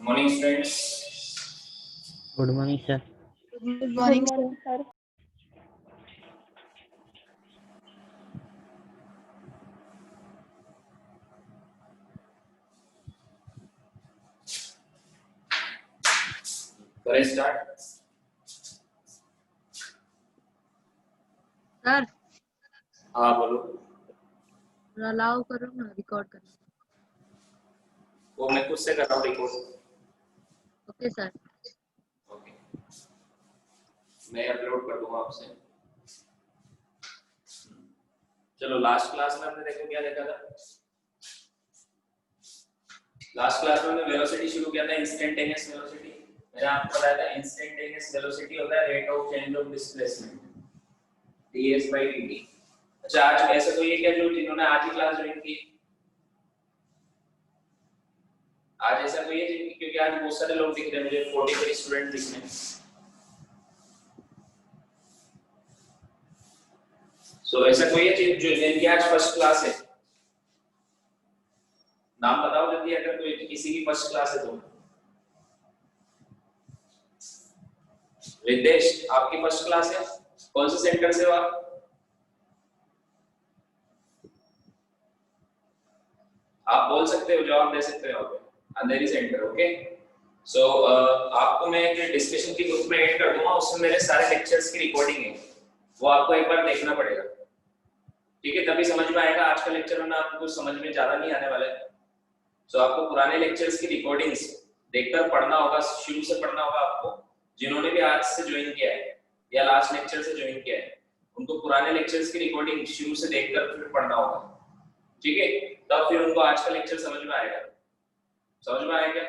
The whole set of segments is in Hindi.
morning students. Good morning, sir. Good morning, sir. Let's start. Sir हाँ बोलो. अलाउ करो ना रिकॉर्ड करना. वो मैं खुद से कर रहा हूँ रिकॉर्ड. Okay sir. ओके. मैं अपलोड कर दूंगा आपसे. चलो लास्ट क्लास में हमने देखो क्या देखा था. लास्ट क्लास में हमने वेलोसिटी शुरू किया था, इंस्टेंटेनियस वेलोसिटी. मैंने आपको बताया था इंस्टेंटेनियस वेलोसिटी होता है rate of change of displacement ds by dt. अच्छा आज ऐसा कोई है क्या जो जिन्होंने आज ही क्लास ज्वाइन की? आज ऐसा कोई है जिनकी, क्योंकि आज बहुत सारे लोग दिख रहे हैं मुझे, 43 स्टूडेंट दिख रहे हैं. सो ऐसा कोई है जो जिनकी आज फर्स्ट क्लास है? नाम बताओ जल्दी अगर कोई किसी की फर्स्ट क्लास है तो. रितेश आपकी फर्स्ट क्लास है? कौन से सेंटर से हो आप? आप बोल सकते हो, जवाब दे सकते हो. अंधेरी सेंटर. ओके. सो आपको मैं एक डिस्कशन की ग्रुप में ऐड कर दूंगा, उसमें मेरे सारे लेक्चर्स की रिकॉर्डिंग है, वो आपको एक बार देखना पड़ेगा. ठीक है, तभी समझ में आएगा. आज का लेक्चर में आपको कुछ समझ में ज्यादा नहीं आने वाला है. सो आपको पुराने लेक्चर्स की रिकॉर्डिंग्स देखकर पढ़ना होगा, शुरू से पढ़ना होगा आपको. जिन्होंने भी आज से ज्वाइन किया है या लास्ट लेक्चर से ज्वाइन किया है, उनको पुराने लेक्चर्स की रिकॉर्डिंग शुरू से देखकर फिर पढ़ना होगा. ठीक है, तब फिर उनको आज का लेक्चर समझ में आएगा. समझ में आएगा?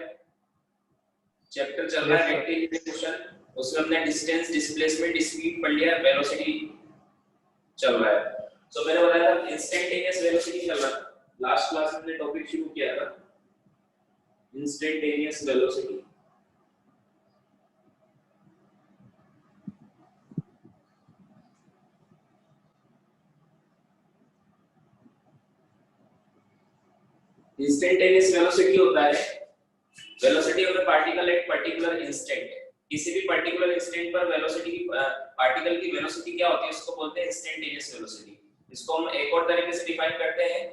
चैप्टर चल रहा है वेक्टर इक्वेशन, उसमें हमने डिस्टेंस, डिस्प्लेसमेंट, स्पीड पढ़ लिया, वेलोसिटी चल रहा है. सो मैंने बताया था इंस्टेंटेनियस वेलोसिटी चल रहा है. लास्ट क्लास में हमने टॉपिक शुरू किया था इंस्टेंटेनियस वेलोसिटी. इंस्टेंटेनियस वेलोसिटी होता है velocity of the particle at particular instant. किसी भी पर्टिकुलर इंस्टेंट पर वेलोसिटी की, पार्टिकल की वेलोसिटी क्या होती है, इसको बोलते हैं इंस्टेंटेनियस वेलोसिटी. इसको हम एक और तरीके से डिफाइन करते हैं,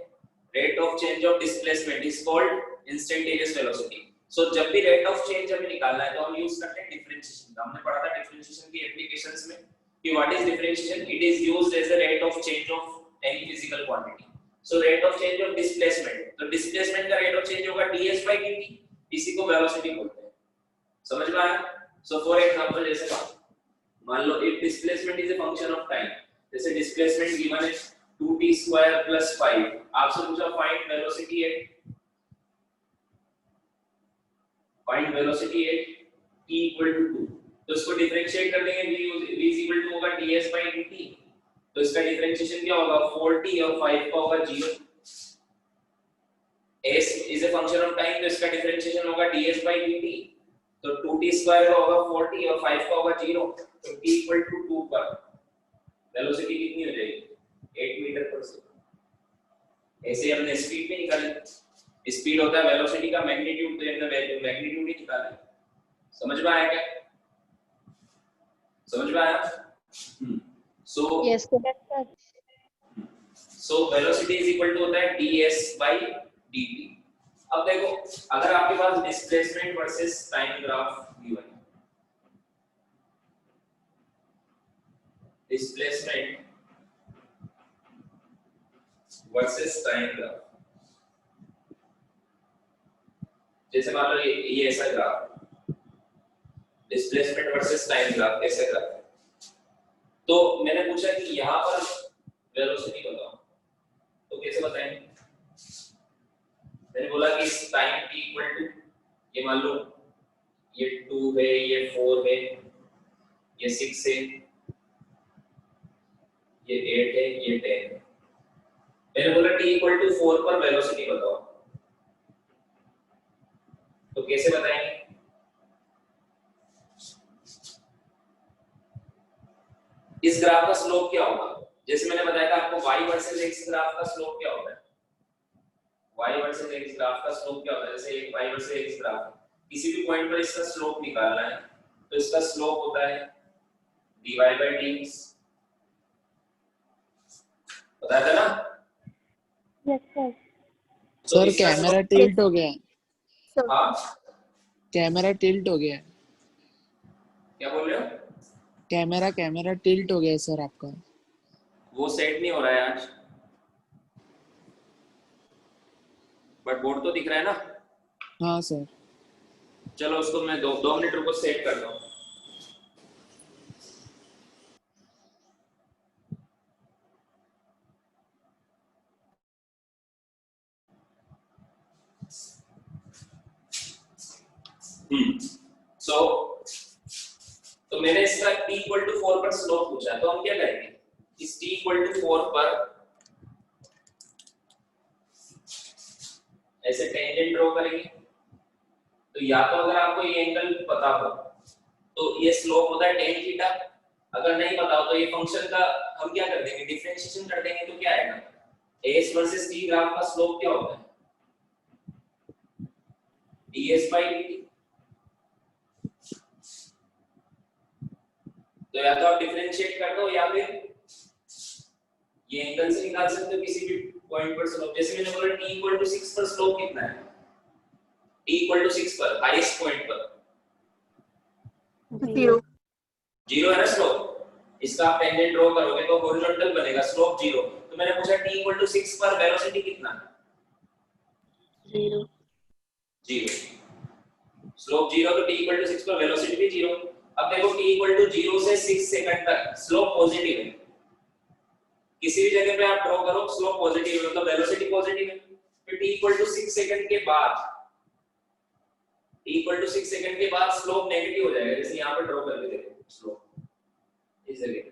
rate of change of displacement is called instantaneous velocity. So जब भी रेट ऑफ चेंज हमें निकालना है तो हम यूज करते हैं डिफरेंशिएशन का. हमने पढ़ा था डिफरेंशिएशन की एप्लीकेशंस में कि what is differentiation. It is used as a rate of change of any physical quantity. So rate of change of displacement, तो डिस्प्लेसमेंट का रेट ऑफ चेंज होगा ds by dt, इसी को वेलोसिटी बोलते हैं. समझ में आया? सो फॉर एग्जांपल जैसे मान लो if displacement is a function of time, जैसे डिस्प्लेसमेंट गिवन है 2t स्क्वायर प्लस 5. आपसे पूछा find velocity at, find velocity at t equal to 2, तो इसको डिफरेंशिएट कर देंगे. v इज इक्वल टू होगा ds by dt, तो इसका डिफरेंशिएशन क्या होगा, 4t और 5 का होगा 0. s is a function of time, तो इसका डिफरेंशिएशन होगा ds by dt, तो 2t स्क्वायर का होगा 4t और 5 का होगा 0, तो t इक्वल टू 2 पर वेलोसिटी कितनी हो जाएगी, 8 मीटर पर सेकंड. ऐसे हमने स्पीड भी निकाली. स्पीड होता है वेलोसिटी का मैग्नीट्यूड, तो हमने मैग्नीट्यूड ही निकाला. समझ में आया क्या? समझ में आया? So Yes, sir. so velocity is equal to होता है ds by dt. अब देखो अगर आपके पास displacement versus time graph given है, डिस्प्लेसमेंट वर्सेस टाइम ग्राफ, जैसे मान लो ये ऐसा graph, displacement versus time graph ऐसा ग्राफ. तो मैंने पूछा कि यहाँ पर वेलोसिटी बताओ, तो कैसे बताएंगे? मैंने बोला कि टाइम t इक्वल टू, ये मान लो ये 2 है, ये 4 है, ये 6 है, ये 8 है, ये 10 है. मैंने बोला t इक्वल टू 4 पर वेलोसिटी बताओ, तो कैसे बताएंगे? इस ग्राफ का स्लोप क्या होगा? जैसे मैंने बताया था आपको y वर्सेस x ग्राफ का स्लोप क्या होता है. y वर्सेस x ग्राफ का स्लोप क्या होता है? जैसे y वर्सेस x ग्राफ, किसी भी पॉइंट पर इसका स्लोप निकालना है तो इसका स्लोप होता है dy by dx, पता था ना? Yes sir. तो सर इसका कैमरा slope- टिल्ट हो गया है, हाँ कैमरा टिल्ट हो गया है, क्या बोल रहे हो? कैमरा टिल्ट हो गया है सर आपका। वो सेट नहीं हो रहा है आज, बट बोर्ड तो दिख रहा है ना। हाँ सर। चलो उसको मैं 2 मिनट रुको, सेट कर दूं। सो तो मैंने इसका t इक्वल टू 4 पर स्लोप पूछा, तो हम क्या करेंगे, इस t इक्वल टू 4 पर ऐसे टेंजेंट ड्रॉ करेंगे। तो या तो अगर आपको ये एंगल पता हो तो ये स्लोप होता है tan थीटा, अगर नहीं पता हो तो ये फंक्शन का हम क्या कर देंगे, डिफरेंशिएशन कर देंगे। तो क्या आएगा, s वर्सेस t ग्राफ का स्लोप क्या होता है, ds by dt। तो या तो आप डिफरेंशिएट कर दो या फिर ये एंगल से निकाल सकते हो किसी भी पॉइंट पर स्लोप। जैसे मैंने बोला t इक्वल टू 6 पर स्लोप कितना है, t इक्वल टू 6 पर हाईएस्ट पॉइंट पर 0 0 है ना स्लोप। इसका आप टेंजेंट ड्रॉ करोगे तो हॉरिजॉन्टल बनेगा, स्लोप 0। तो मैंने पूछा t इक्वल टू 6 पर वेलोसिटी कितना है, 0 स्लोप 0, तो t इक्वल टू 6 पर वेलोसिटी भी 0। अब देखो t इक्वल टू 0 से 6 सेकंड तक स्लोप पॉजिटिव है, किसी भी जगह पे आप ड्रॉ करो स्लोप पॉजिटिव है, मतलब वेलोसिटी पॉजिटिव है। फिर t इक्वल टू 6 सेकंड के बाद, t इक्वल टू 6 सेकंड के बाद स्लोप नेगेटिव हो जाएगा। जैसे यहां पे ड्रॉ करके देखो स्लोप इस जगह पे,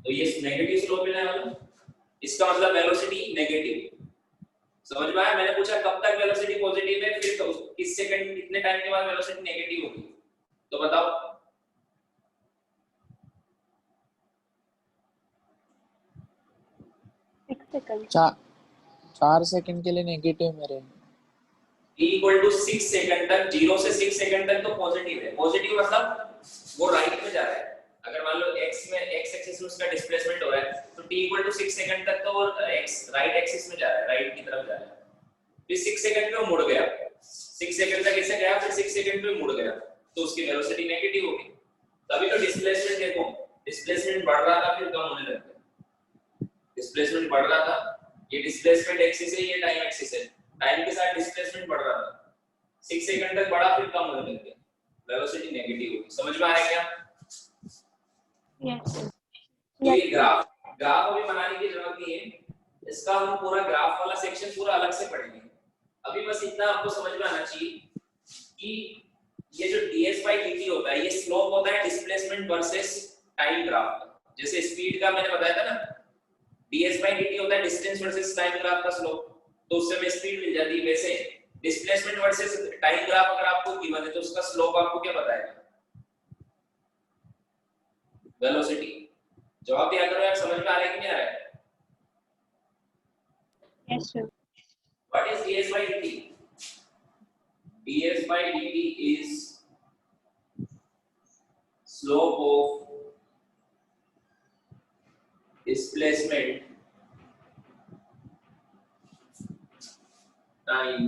तो ये नेगेटिव स्लोप है ना, इसका मतलब वेलोसिटी नेगेटिव। समझ में आया? मैंने पूछा कब तक वेलोसिटी पॉजिटिव है, फिर किस सेकंड कितने टाइम के बाद वेलोसिटी नेगेटिव होगी, तो बताओ। 6 सेकंड 4 सेकंड के लिए नेगेटिव मेरे। t इक्वल टू 6 सेकंड तक, 0 से 6 सेकंड तक तो पॉजिटिव है। पॉजिटिव मतलब वो राइट में जा रहा है। अगर मान लो x में x एक्सिस में उसका डिस्प्लेसमेंट हो रहा है तो t इक्वल टू 6 सेकंड तक तो वो x राइट एक्सिस में जा रहा है, राइट की तरफ जा रहा है। फिर 6 सेकंड पे वो मुड़ गया, 6 सेकंड तक ऐसे गया, फिर 6 सेकंड पे मुड़ गया, तो उसकी वेलोसिटी नेगेटिव होगी। तभी तो डिस्प्लेसमेंट देखो, डिस्प्लेसमेंट बढ़ रहा था फिर कम होने लग गया। डिस्प्लेसमेंट बढ़ रहा था, ये डिस्प्लेसमेंट एक्सिस है, ये टाइम एक्सिस है, टाइम के साथ डिस्प्लेसमेंट बढ़ रहा था, 6 सेकंड तक बढ़ा फिर कम होने लग गया, वेलोसिटी नेगेटिव होगी। समझ में आया क्या? यस तो ये ग्राफ अभी बनाने की जरूरत नहीं है, इसका हम पूरा ग्राफ वाला सेक्शन पूरा अलग से पढ़ेंगे। अभी बस इतना आपको समझ में आना चाहिए कि ये जो ds by dt होता है, ये स्लोप होता है डिस्प्लेसमेंट वर्सेस टाइम ग्राफ का। जैसे स्पीड का मैंने बताया था ना, ds by dt होता है डिस्टेंस वर्सेस टाइम ग्राफ का स्लोप, तो उससे हमें स्पीड मिल जाती है। वैसे डिस्प्लेसमेंट वर्सेस टाइम ग्राफ अगर आपको गिवन है तो उसका स्लोप आपको क्या बताएगा, वेलोसिटी। जवाब दिया करो यार, समझ में आ रहा है कि नहीं आ रहा है? Yes sir. What is ds by dt? ds by dt is slope of displacement time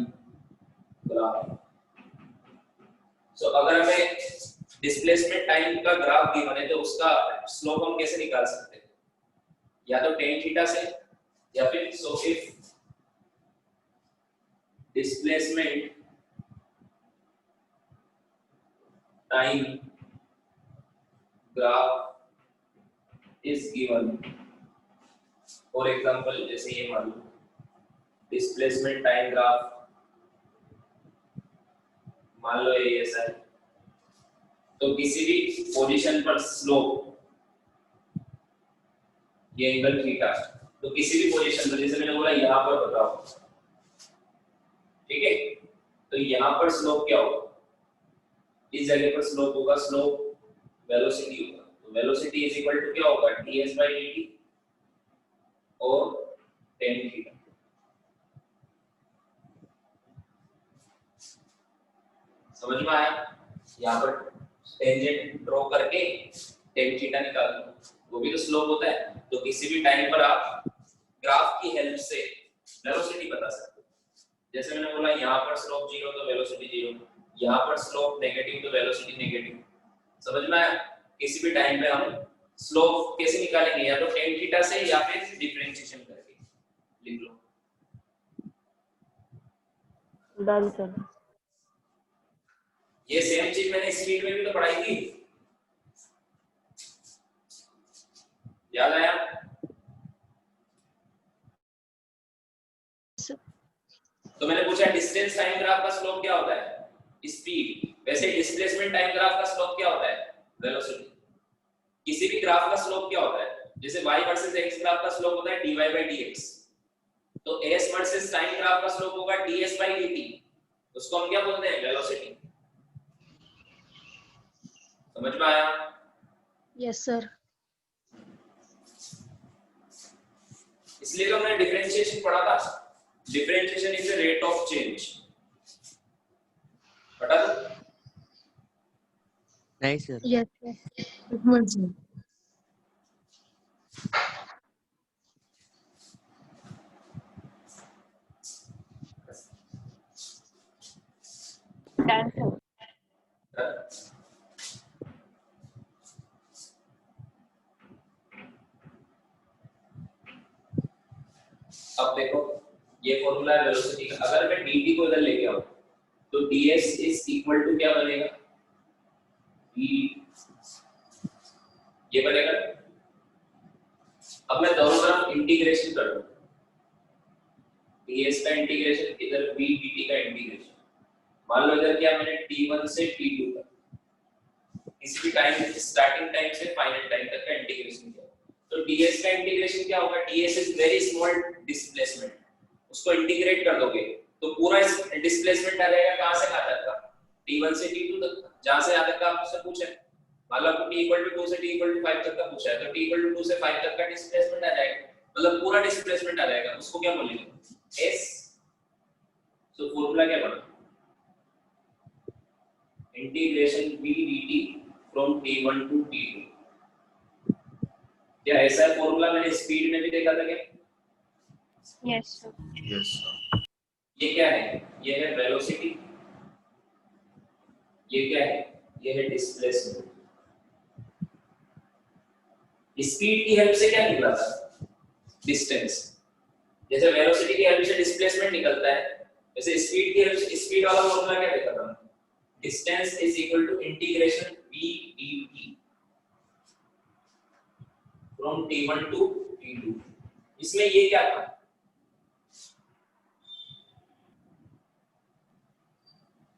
graph. So अगर हमें डिस्प्लेसमेंट टाइम का ग्राफ गिवन है तो उसका स्लोप हम कैसे निकाल सकते हैं, या तो tan थीटा से, या फिर so if displacement time graph is given, for example जैसे ये मान लो डिस्प्लेसमेंट टाइम ग्राफ मान लो ये ऐसा है, तो किसी भी पोजीशन पर स्लोप ये एंगल थीटा, तो किसी भी पोजीशन पर, जैसे मैंने बोला यहाँ पर बताओ, ठीक है, तो यहाँ पर स्लोप क्या होगा, इस जगह पर स्लोप होगा, स्लोप वेलोसिटी होगा, तो वेलोसिटी इज इक्वल टू क्या होगा, ds by dt और tan थीटा। समझ में आया? यहाँ पर टेंजेंट ड्रॉ करके टेन थीटा निकाल लो, वो भी तो स्लोप होता है। तो किसी भी टाइम पर आप ग्राफ की हेल्प से वेलोसिटी बता सकते हो। जैसे मैंने बोला यहाँ पर स्लोप 0 तो वेलोसिटी 0, यहाँ पर स्लोप नेगेटिव तो वेलोसिटी नेगेटिव। समझ में आया? किसी भी टाइम पे हम स्लोप कैसे निकालेंगे, या तो टेन थीटा से या फिर डिफरेंशिएशन करके। लिख लो। Done sir. ये सेम चीज मैंने स्पीड में भी तो पढ़ाई थी, याद आया? तो मैंने पूछा डिस्टेंस टाइम ग्राफ का स्लोप क्या होता है? स्पीड। वैसे डिस्प्लेसमेंट टाइम ग्राफ का स्लोप क्या होता है? वेलोसिटी। किसी भी ग्राफ का स्लोप क्या होता है? जैसे y वर्सेस x ग्राफ का स्लोप होता है dy by dx, तो s वर्सेस टाइम ग्राफ का स्लोप होगा ds by dt, उसको हम क्या बोलते हैं? वेलोसिटी। समझ में आया? Yes sir. इसलिए तो हमने डिफरेंशिएशन पढ़ा था। Differentiation is the rate of change. पता था? नहीं sir. Yes sir. Done, sir. अब देखो ये फॉर्मूला है वेलोसिटी का। अगर मैं dt को इधर लेके आऊं तो ds इज इक्वल टू क्या बनेगा? v, ये बनेगा। अब मैं दोनों तरफ इंटीग्रेशन कर दूं, ds का इंटीग्रेशन इधर v dt का इंटीग्रेशन। मान लो इधर क्या मैंने t1 से t2 तक किसी भी टाइम स्टार्टिंग टाइम से फाइनल टाइम तक का इंटीग्रेशन किया, तो ds का इंटीग्रेशन क्या होगा? ds is very small displacement, उसको इंटीग्रेट कर दोगे तो पूरा डिस्प्लेसमेंट आ जाएगा। कहां से कहां तक का? t1 से t2 तक, जहां से यहां तक का आपसे पूछा है। मान लो आपको t 2 से t 5 तक का पूछा है, तो t 2 से 5 तक का डिस्प्लेसमेंट आ जाएगा, मतलब पूरा डिस्प्लेसमेंट आ जाएगा। उसको क्या बोलेंगे? s। सो फॉर्मूला क्या बना? Integration v dt from t1 to t2। क्या ऐसा फॉर्मूला मैंने स्पीड में भी देखा था क्या? Yes, sir. Yes, sir. ये क्या है? ये है वेलोसिटी। ये क्या है? ये है डिस्प्लेसमेंट। स्पीड की हेल्प से क्या निकला था? डिस्टेंस। जैसे वेलोसिटी की हेल्प से डिस्प्लेसमेंट निकलता है, वैसे स्पीड की हेल्प से स्पीड वाला फॉर्मूला क्या देखा था? Distance is equal to integration v dt from t1 to t2। इसमें ये क्या था?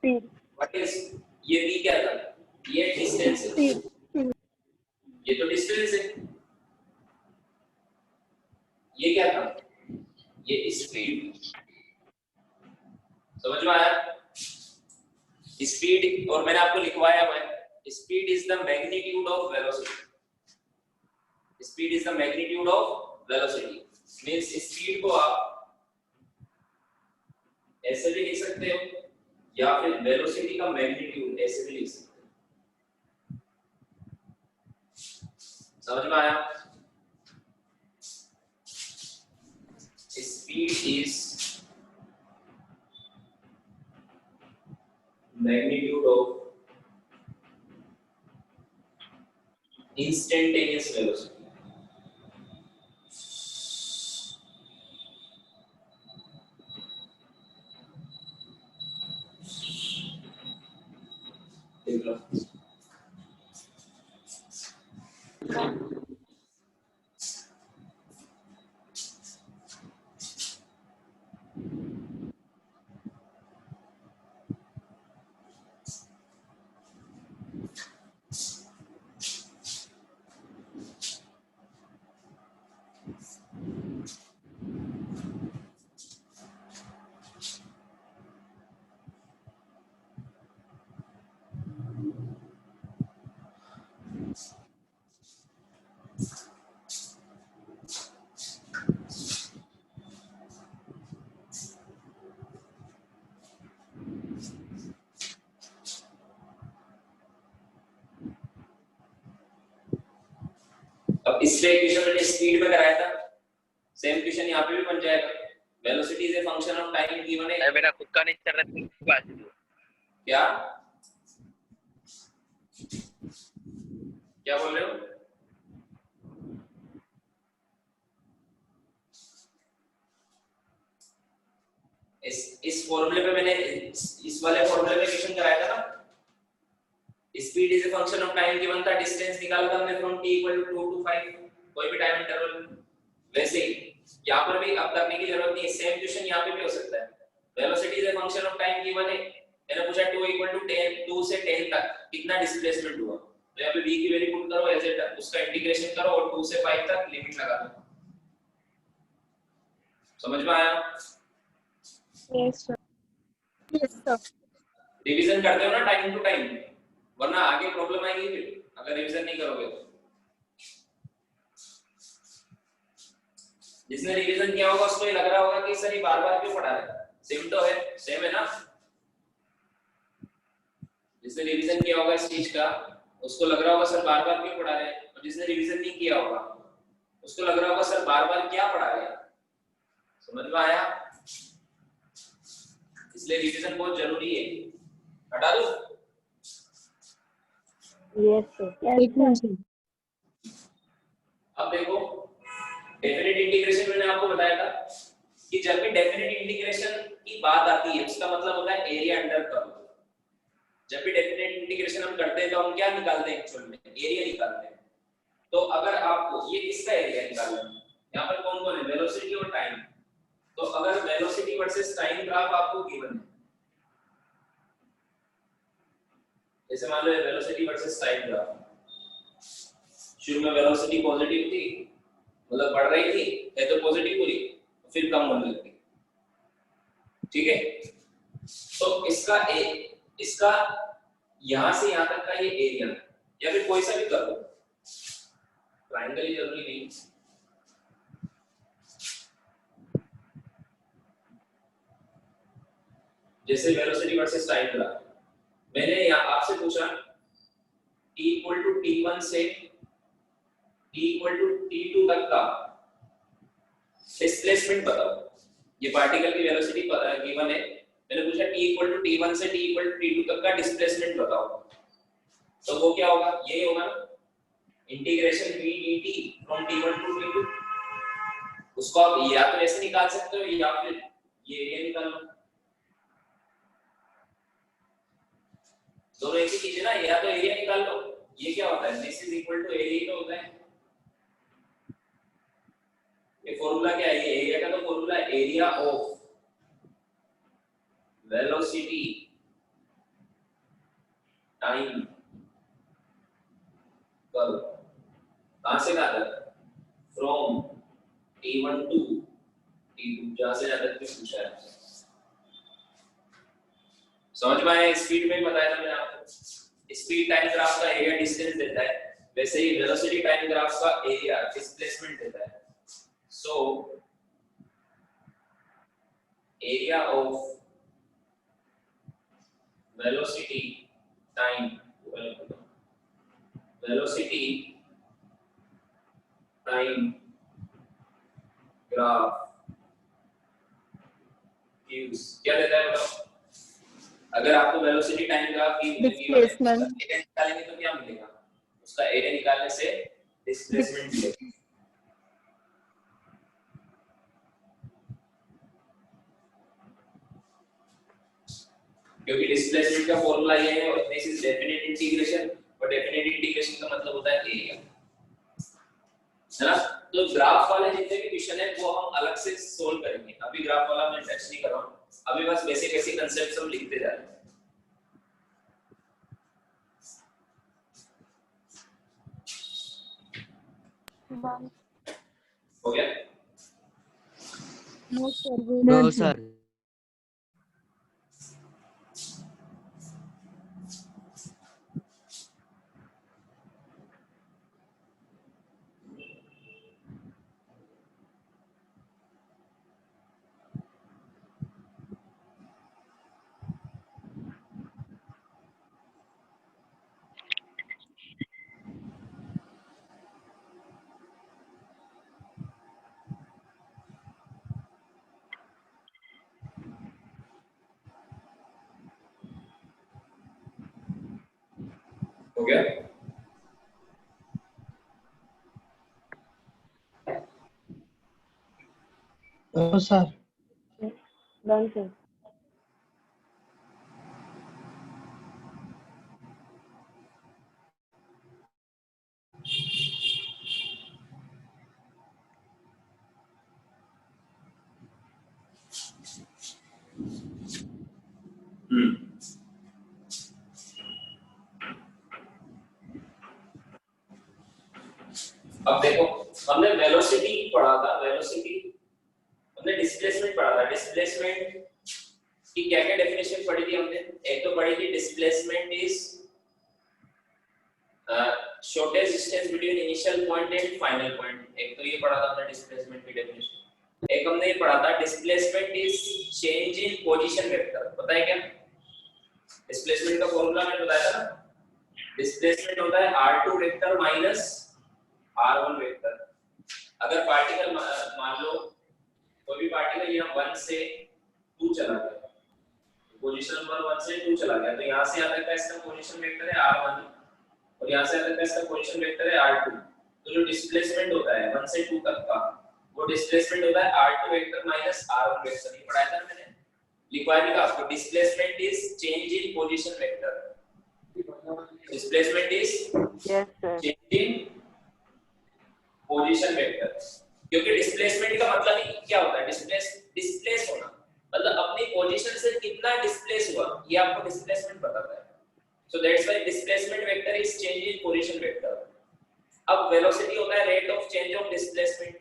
Speed. व्हाट इज ये v क्या था? ये डिस्टेंस है। Speed. ये तो डिस्टेंस है। ये क्या था? ये स्पीड। समझ में आया? स्पीड, और मैंने आपको लिखवाया हुआ है, speed is the magnitude of velocity. Speed is the magnitude of velocity. Means speed को आप ऐसे भी लिख सकते हो या फिर वेलोसिटी का मैग्नीट्यूड ऐसे भी लिख सकते हो। समझ में आया? Speed is magnitude of instantaneous velocity। देख लो। इससे क्वेश्चन मैंने स्पीड में कराया था, सेम क्वेश्चन यहाँ पे भी बन जाएगा। Velocity is a function of time given है। मेरा खुद का नहीं चल रहा है। क्या क्या बोल रहे हो? इस फॉर्मूले पे मैंने इस वाले फॉर्मूले में क्वेश्चन कराया था ना, speed is a function of time given था, डिस्टेंस निकाला था हमने from t equal to 2 to 5 कोई भी टाइम इंटरवल। वैसे ही यहाँ पर भी अब करने की जरूरत नहीं है, सेम क्वेश्चन यहाँ पे भी हो सकता है। Velocity is a function of time given है, मैंने पूछा 2 इक्वल टू 10, 2 से 10 तक कितना डिस्प्लेसमेंट हुआ, तो यहाँ पे v की वैल्यू पुट करो, ऐसे उसका इंटीग्रेशन करो और 2 से 5 तक लिमिट लगा दो। समझ में आया? Yes, sir. Yes, sir. Revision करते हो ना टाइम टू टाइम, वरना आगे प्रॉब्लम आएगी फिर अगर रिवीजन नहीं करोगे तो। जिसने रिवीजन किया होगा उसको ये लग रहा होगा कि सर ये बार-बार क्यों पढ़ा रहा है, सेम तो है, सेम है ना। जिसने रिवीजन किया होगा इस चीज का उसको लग रहा होगा सर बार-बार क्यों पढ़ा रहे हैं, और जिसने रिवीजन नहीं किया होगा उसको लग रहा होगा सर बार-बार क्या पढ़ा रहे हैं। समझ में आया? इसलिए रिवीजन बहुत जरूरी है। हटा दो। Yes, sir. Yes, sir. अब देखो डेफिनेट इंटीग्रेशन मैंने आपको बताया था कि जब भी डेफिनेट इंटीग्रेशन की बात आती है उसका मतलब होता है एरिया अंडर कर्व। जब भी डेफिनेट इंटीग्रेशन हम करते हैं तो हम क्या निकालते हैं, एक्चुअल में एरिया निकालते हैं। तो अगर आपको ये किसका एरिया निकालना है, यहाँ पर कौन कौन है, वेलोसिटी और टाइम। तो अगर वेलोसिटी वर्सेस टाइम ग्राफ आपको गिवन है, जैसे मान लो वेलोसिटी वर्सेस टाइम ग्राफ, शुरू में वेलोसिटी पॉजिटिव थी, मतलब बढ़ रही थी, है तो पॉजिटिव पूरी, फिर कम होने लगती, ठीक है। तो इसका यहां से यहां तक का ये एरिया, या फिर कोई सा भी कर दो, ट्रायंगल ही जरूरी नहीं। जैसे वेलोसिटी वर्सेस टाइम ग्राफ, मैंने यहाँ आपसे पूछा t इक्वल टू t1 से t इक्वल टू t2 तक का डिस्प्लेसमेंट बताओ। ये पार्टिकल की वेलोसिटी गिवन है, मैंने पूछा t इक्वल टू t1 से t इक्वल टू t2 तक का डिस्प्लेसमेंट बताओ। तो वो क्या होगा, ये होगा integration v dt from t1 to t2। उसको आप या तो ऐसे निकाल सकते हो या फिर ये एरिया निकाल लो, दोनों एक ही चीज है ना, या तो एरिया निकाल लो। ये क्या होता है, this is equal to area तो होता है। ये फॉर्मूला क्या है, ये एरिया का तो फॉर्मूला है, area of velocity time curve, कहां से कहां तक, फ्रॉम t1 टू t2, जहां से जहां तक पूछा है। समझ में आया? स्पीड में बताया था मैंने आपको, स्पीड टाइम ग्राफ का एरिया डिस्टेंस देता है, वैसे ही वेलोसिटी टाइम ग्राफ का एरिया डिस्प्लेसमेंट देता है। So area of velocity time graph क्या देता है बताओ। अगर आपको वेलोसिटी टाइम ग्राफ की Displacement. एरिया निकालेंगे तो क्या मिलेगा, उसका एरिया निकालने से डिस्प्लेसमेंट मिलेगा। क्योंकि डिस्प्लेसमेंट का फॉर्मूला ये है, और दिस इज डेफिनेट इंटीग्रेशन, और डेफिनेट इंटीग्रेशन का मतलब होता है एरिया, है ना। तो ग्राफ वाले जितने भी क्वेश्चन है वो हम अलग से सोल्व करेंगे, अभी ग्राफ वाला मैं टच नहीं कर रहा हूं, अभी बस बेसिक बेसिक कांसेप्ट्स हम लिखते जा रहे हैं। हो गया? No, sir. No, sir. हो गया? Sir done sir. अब देखो, हमने वेलोसिटी पढ़ा था, वेलोसिटी हमने डिस्प्लेसमेंट पढ़ा था। डिस्प्लेसमेंट की क्या क्या डेफिनेशन पढ़ी थी हमने? एक तो पढ़ी थी displacement is shortest distance between initial point and final point. एक तो ये पढ़ा था हमने डिस्प्लेसमेंट की डेफिनेशन। एक हमने ये पढ़ा था displacement is change in position vector. पता है क्या डिस्प्लेसमेंट का फॉर्मूला? मैंने बताया था ना, डिस्प्लेसमेंट होता है r2 vector minus r1 vector. अगर पार्टिकल मान लो कोई भी पार्टिकल यहाँ 1 से 2 चला गया, पोजीशन नंबर 1 से 2 चला गया, तो यहाँ से यहाँ तक का इसका पोजीशन वेक्टर है r1 और यहाँ से यहाँ तक का इसका पोजीशन वेक्टर है r2। तो जो डिस्प्लेसमेंट होता है 1 से 2 तक का, वो डिस्प्लेसमेंट होता है r2 vector minus r1 vector. ये पढ़ाया था मैंने, लिखवाया भी था आपको। Displacement is change in position vector. Displacement is yes sir. Change in position vector. क्योंकि डिस्प्लेसमेंट का मतलब ही क्या होता है? डिस्प्लेस होना, मतलब अपनी पोजीशन से कितना डिस्प्लेस हुआ, ये आपको डिस्प्लेसमेंट बताता है। So that's why displacement vector is change in position vector. अब वेलोसिटी होता है rate of change of displacement.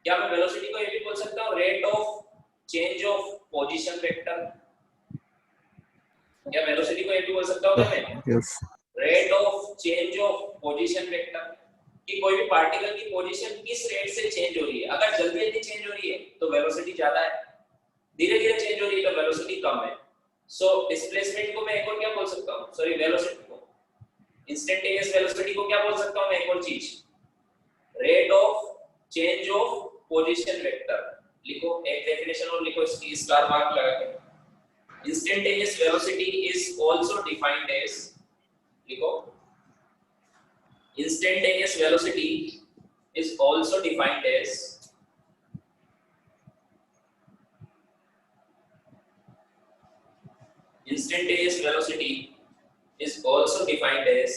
क्या मैं वेलोसिटी को ये भी बोल सकता हूं rate of change of position vector? क्या वेलोसिटी को ये भी बोल सकता हूं मैं? Yes. Rate of change of position vector, कि कोई भी पार्टिकल की पोजीशन किस रेट से चेंज हो रही है। अगर जल्दी जल्दी चेंज हो रही है तो वेलोसिटी ज्यादा है, धीरे धीरे चेंज हो रही है तो वेलोसिटी कम है। सो डिस्प्लेसमेंट को मैं एक और क्या बोल सकता हूं, सॉरी वेलोसिटी को, इंस्टेंटेनियस वेलोसिटी को क्या बोल सकता हूं मैं? एक और चीज, rate of change of position vector. लिखो एक डेफिनेशन और लिखो इसकी, स्टार मार्क लगा के। Instantaneous velocity is also defined as, लिखो, instantaneous velocity is also defined as instantaneous velocity is also defined as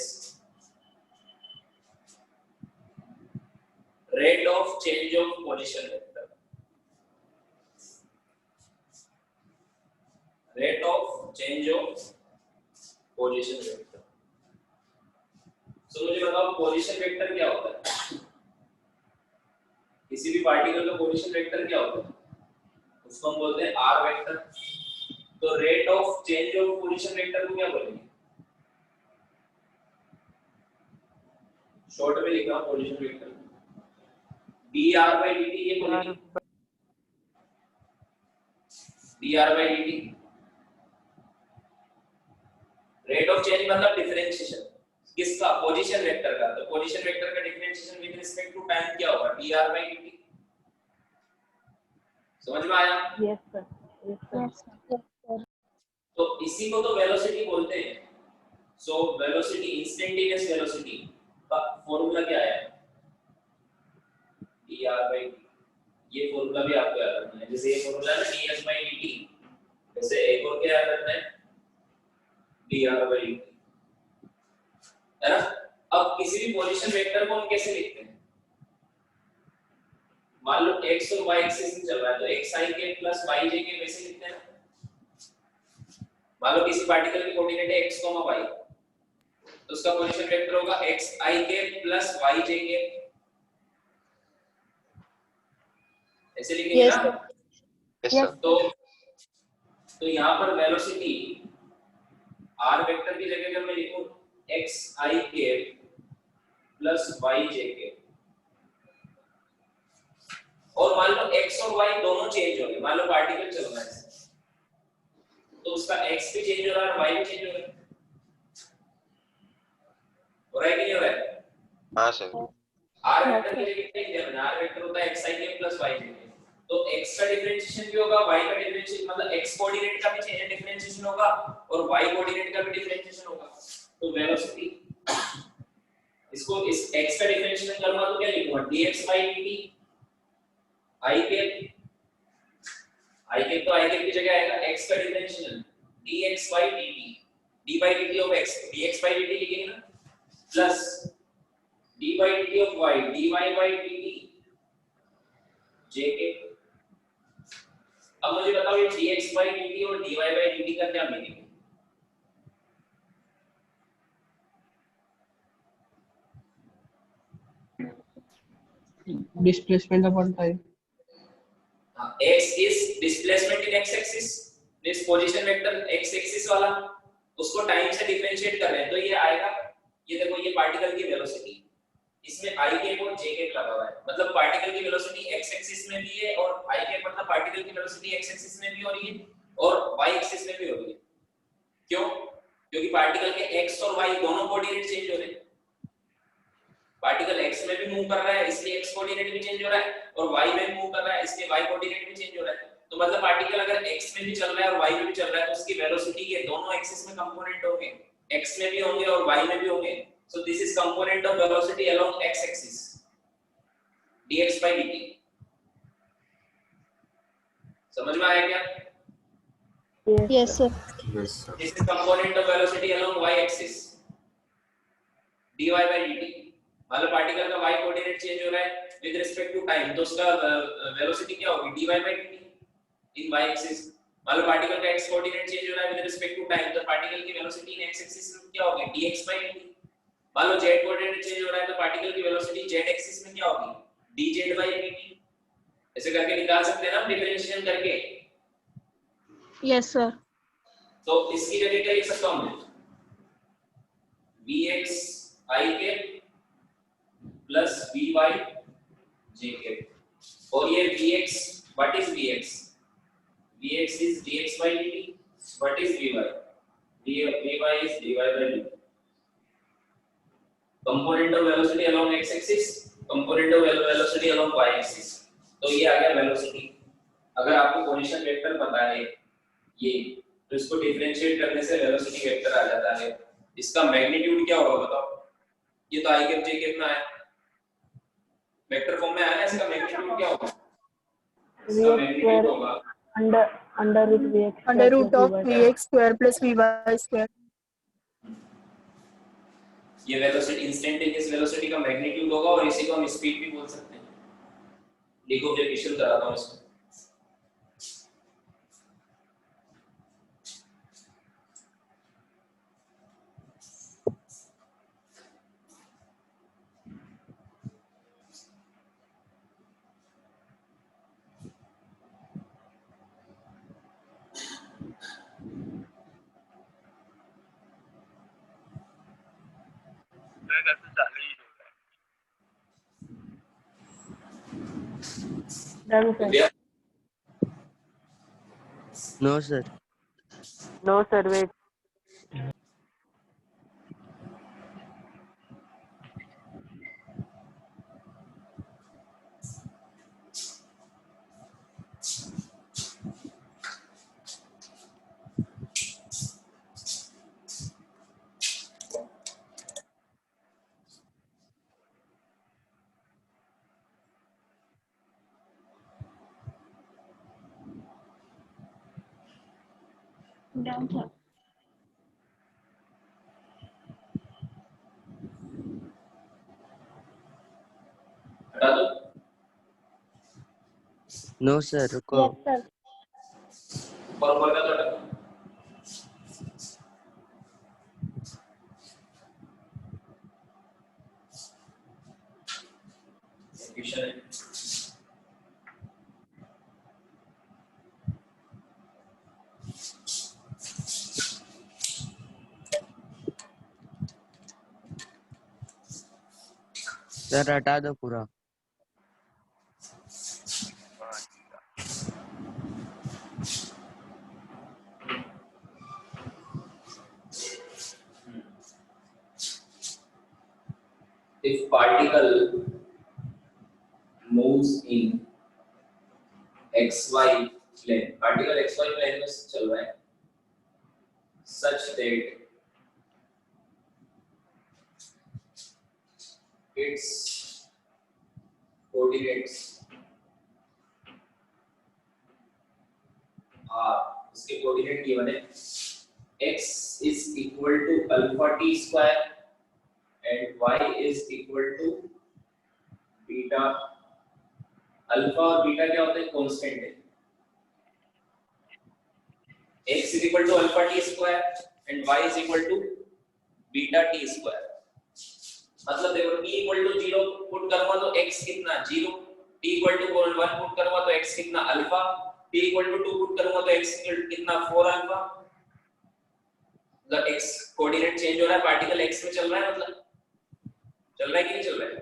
rate of change of position vector. Rate of change of position vector. So मुझे बताओ पोजीशन वेक्टर क्या होता है? किसी भी पार्टिकल का पोजीशन वेक्टर क्या होता है? उसको हम बोलते हैं r वेक्टर। तो rate of change of position vector को क्या बोलेंगे? शॉर्ट में लिख रहा हूं पोजीशन वेक्टर dr/dt, ये बोलेंगे dr/dt। रेट ऑफ चेंज मतलब डिफरेंशिएशन किसका? पोजीशन वेक्टर का। तो पोजीशन वेक्टर का differentiation with respect to time क्या होगा? dr/dt। समझ में आया? Yes sir. Yes sir. तो इसी को तो वेलोसिटी बोलते हैं। सो वेलोसिटी, इंस्टेंटेनियस वेलोसिटी का फॉर्मूला क्या है? dr/dt। ये फॉर्मूला भी आपको याद रखना है। जैसे ये फॉर्मूला है ds/dt, वैसे एक और क्या याद रखना है? dr/dt, है ना? अब किसी भी पोजीशन वेक्टर को हम कैसे लिखते हैं? मान लो x और y एक्सिस में चल रहा है तो xi plus yj के वैसे लिखते हैं ना। मान लो किसी पार्टिकल की कोऑर्डिनेट है x, y, तो उसका पोजीशन वेक्टर होगा xi plus yj। ऐसे लिखेंगे यस ना? सर। Yes sir. तो यहाँ पर वेलोसिटी r वेक्टर की जगह जब मैं लिखूं xi plus yj, और मान लो x और y दोनों चेंज हो गए, मान लो पार्टिकल चल रहा है तो उसका x भी चेंज हो रहा है और y भी चेंज हो रहा है। हो रहा है कि नहीं हो रहा है? हाँ सर। r वेक्टर के लिए कितने लिखे हमने? r वेक्टर होता है xi plus yj। तो x का डिफरेंशिएशन भी होगा, y का डिफरेंशिएशन मतलब x कोऑर्डिनेट का भी डिफरेंशिएशन होगा और y कोऑर्डिनेट का भी डिफरेंशिएशन होगा। तो वेलोसिटी इसको इस x का डिफरेंशिएशन करूंगा तो क्या लिखूंगा dx by dt i के तो i की जगह आएगा x का differentiation dx by dt d by dt of x dx by dt लिखेंगे ना plus d by dt of y dy by dt j के। अब मुझे बताओ ये dx by dt और dy by dt का क्या मीनिंग है? Displacement upon time. x is displacement in x axis this position vector x axis वाला उसको टाइम से डिफरेंशिएट कर रहे हैं तो ये आएगा ये देखो ये पार्टिकल की वेलोसिटी इसमें i के और j के लगा हुआ है मतलब पार्टिकल की वेलोसिटी x एक्सिस में भी है और i के मतलब पार्टिकल की वेलोसिटी x एक्सिस में भी हो रही है और y एक्सिस में भी हो रही है। क्यों? क्योंकि पार्टिकल के x और y दोनों कोऑर्डिनेट चेंज हो रहे हैं। पार्टिकल x में भी मूव कर रहा है इसलिए x कोऑर्डिनेट भी चेंज हो रहा है और y में भी मूव कर रहा है इसलिए y कोऑर्डिनेट भी चेंज हो रहा है। तो मतलब पार्टिकल अगर x में भी चल रहा है और y में भी चल रहा है तो उसकी वेलोसिटी के दोनों एक्सिस में कंपोनेंट होंगे x में भी होंगे और y में भी होंगे। So this is component of velocity along x axis dx by dt। समझ में आया क्या? Yes, sir. Yes, sir. This is component of velocity along y axis dy by dt। मतलब पार्टिकल का y कोऑर्डिनेट चेंज हो रहा है विद रिस्पेक्ट टू टाइम तो उसका वेलोसिटी क्या होगी dy by dt in y axis. मतलब पार्टिकल का x कोऑर्डिनेट चेंज हो रहा है विद रिस्पेक्ट टू टाइम तो पार्टिकल की वेलोसिटी इन x एक्सिस में क्या होगी dx by dt। मान लो z कोऑर्डिनेट चेंज हो रहा है तो पार्टिकल की वेलोसिटी z एक्सिस में क्या होगी dz by dt। ऐसे करके निकाल सकते हैं ना डिफरेंशिएशन करके। Yes, sir. तो इसकी जगह क्या लिख सकता हूं मैं vx i के प्लस vy j के और ये vx what is vx vx is dx by dt what is vy vy is dy by dt component of velocity along x axis component of velocity along y axis। तो ये आ गया वेलोसिटी। अगर आपको पोजीशन वेक्टर पता है ये तो इसको डिफरेंशिएट करने से वेलोसिटी वेक्टर आ जाता है। इसका मैग्नीट्यूड क्या होगा बताओ? ये तो i कैप j कैप में आया वेक्टर फॉर्म में आया है इसका मैग्नीट्यूड क्या होगा? इसका मैग्नीट्यूड होगा under root vx Under root of vx square plus vy square. ये वेलोसिटी इंस्टेंटेनियस वेलोसिटी का मैग्नीट्यूड होगा और इसी को हम स्पीड भी बोल सकते हैं। लिखो डेफिनेशन कराता हूं इसको। मेरा कैसे चालू ही होगा। done sir No, sir. no sir wait Done, sir. हटा दो। No, sir. रुको। yes sir ऊपर ऊपर का तो हटा दो। क्वेश्चन है सर हटा दो पूरा। if particle moves in xy plane particle xy plane में चल रहा है such that its coordinates are, उसके कोऑर्डिनेट गिवन है x is equal to alpha t square and y is equal to beta. Alpha और बीटा क्या होते हैं? कांस्टेंट है। x is equal to alpha t square and y is equal to beta t square। मतलब देखो t equal to 0 पुट करूंगा तो x कितना 0, t equal to 1 पुट करूंगा तो x कितना alpha, t equal to 2 put करूंगा तो x कितना 4 अल्फा। मतलब x कोऑर्डिनेट चेंज हो रहा है, पार्टिकल x में चल रहा है, मतलब चल रहा है कि नहीं चल रहा है?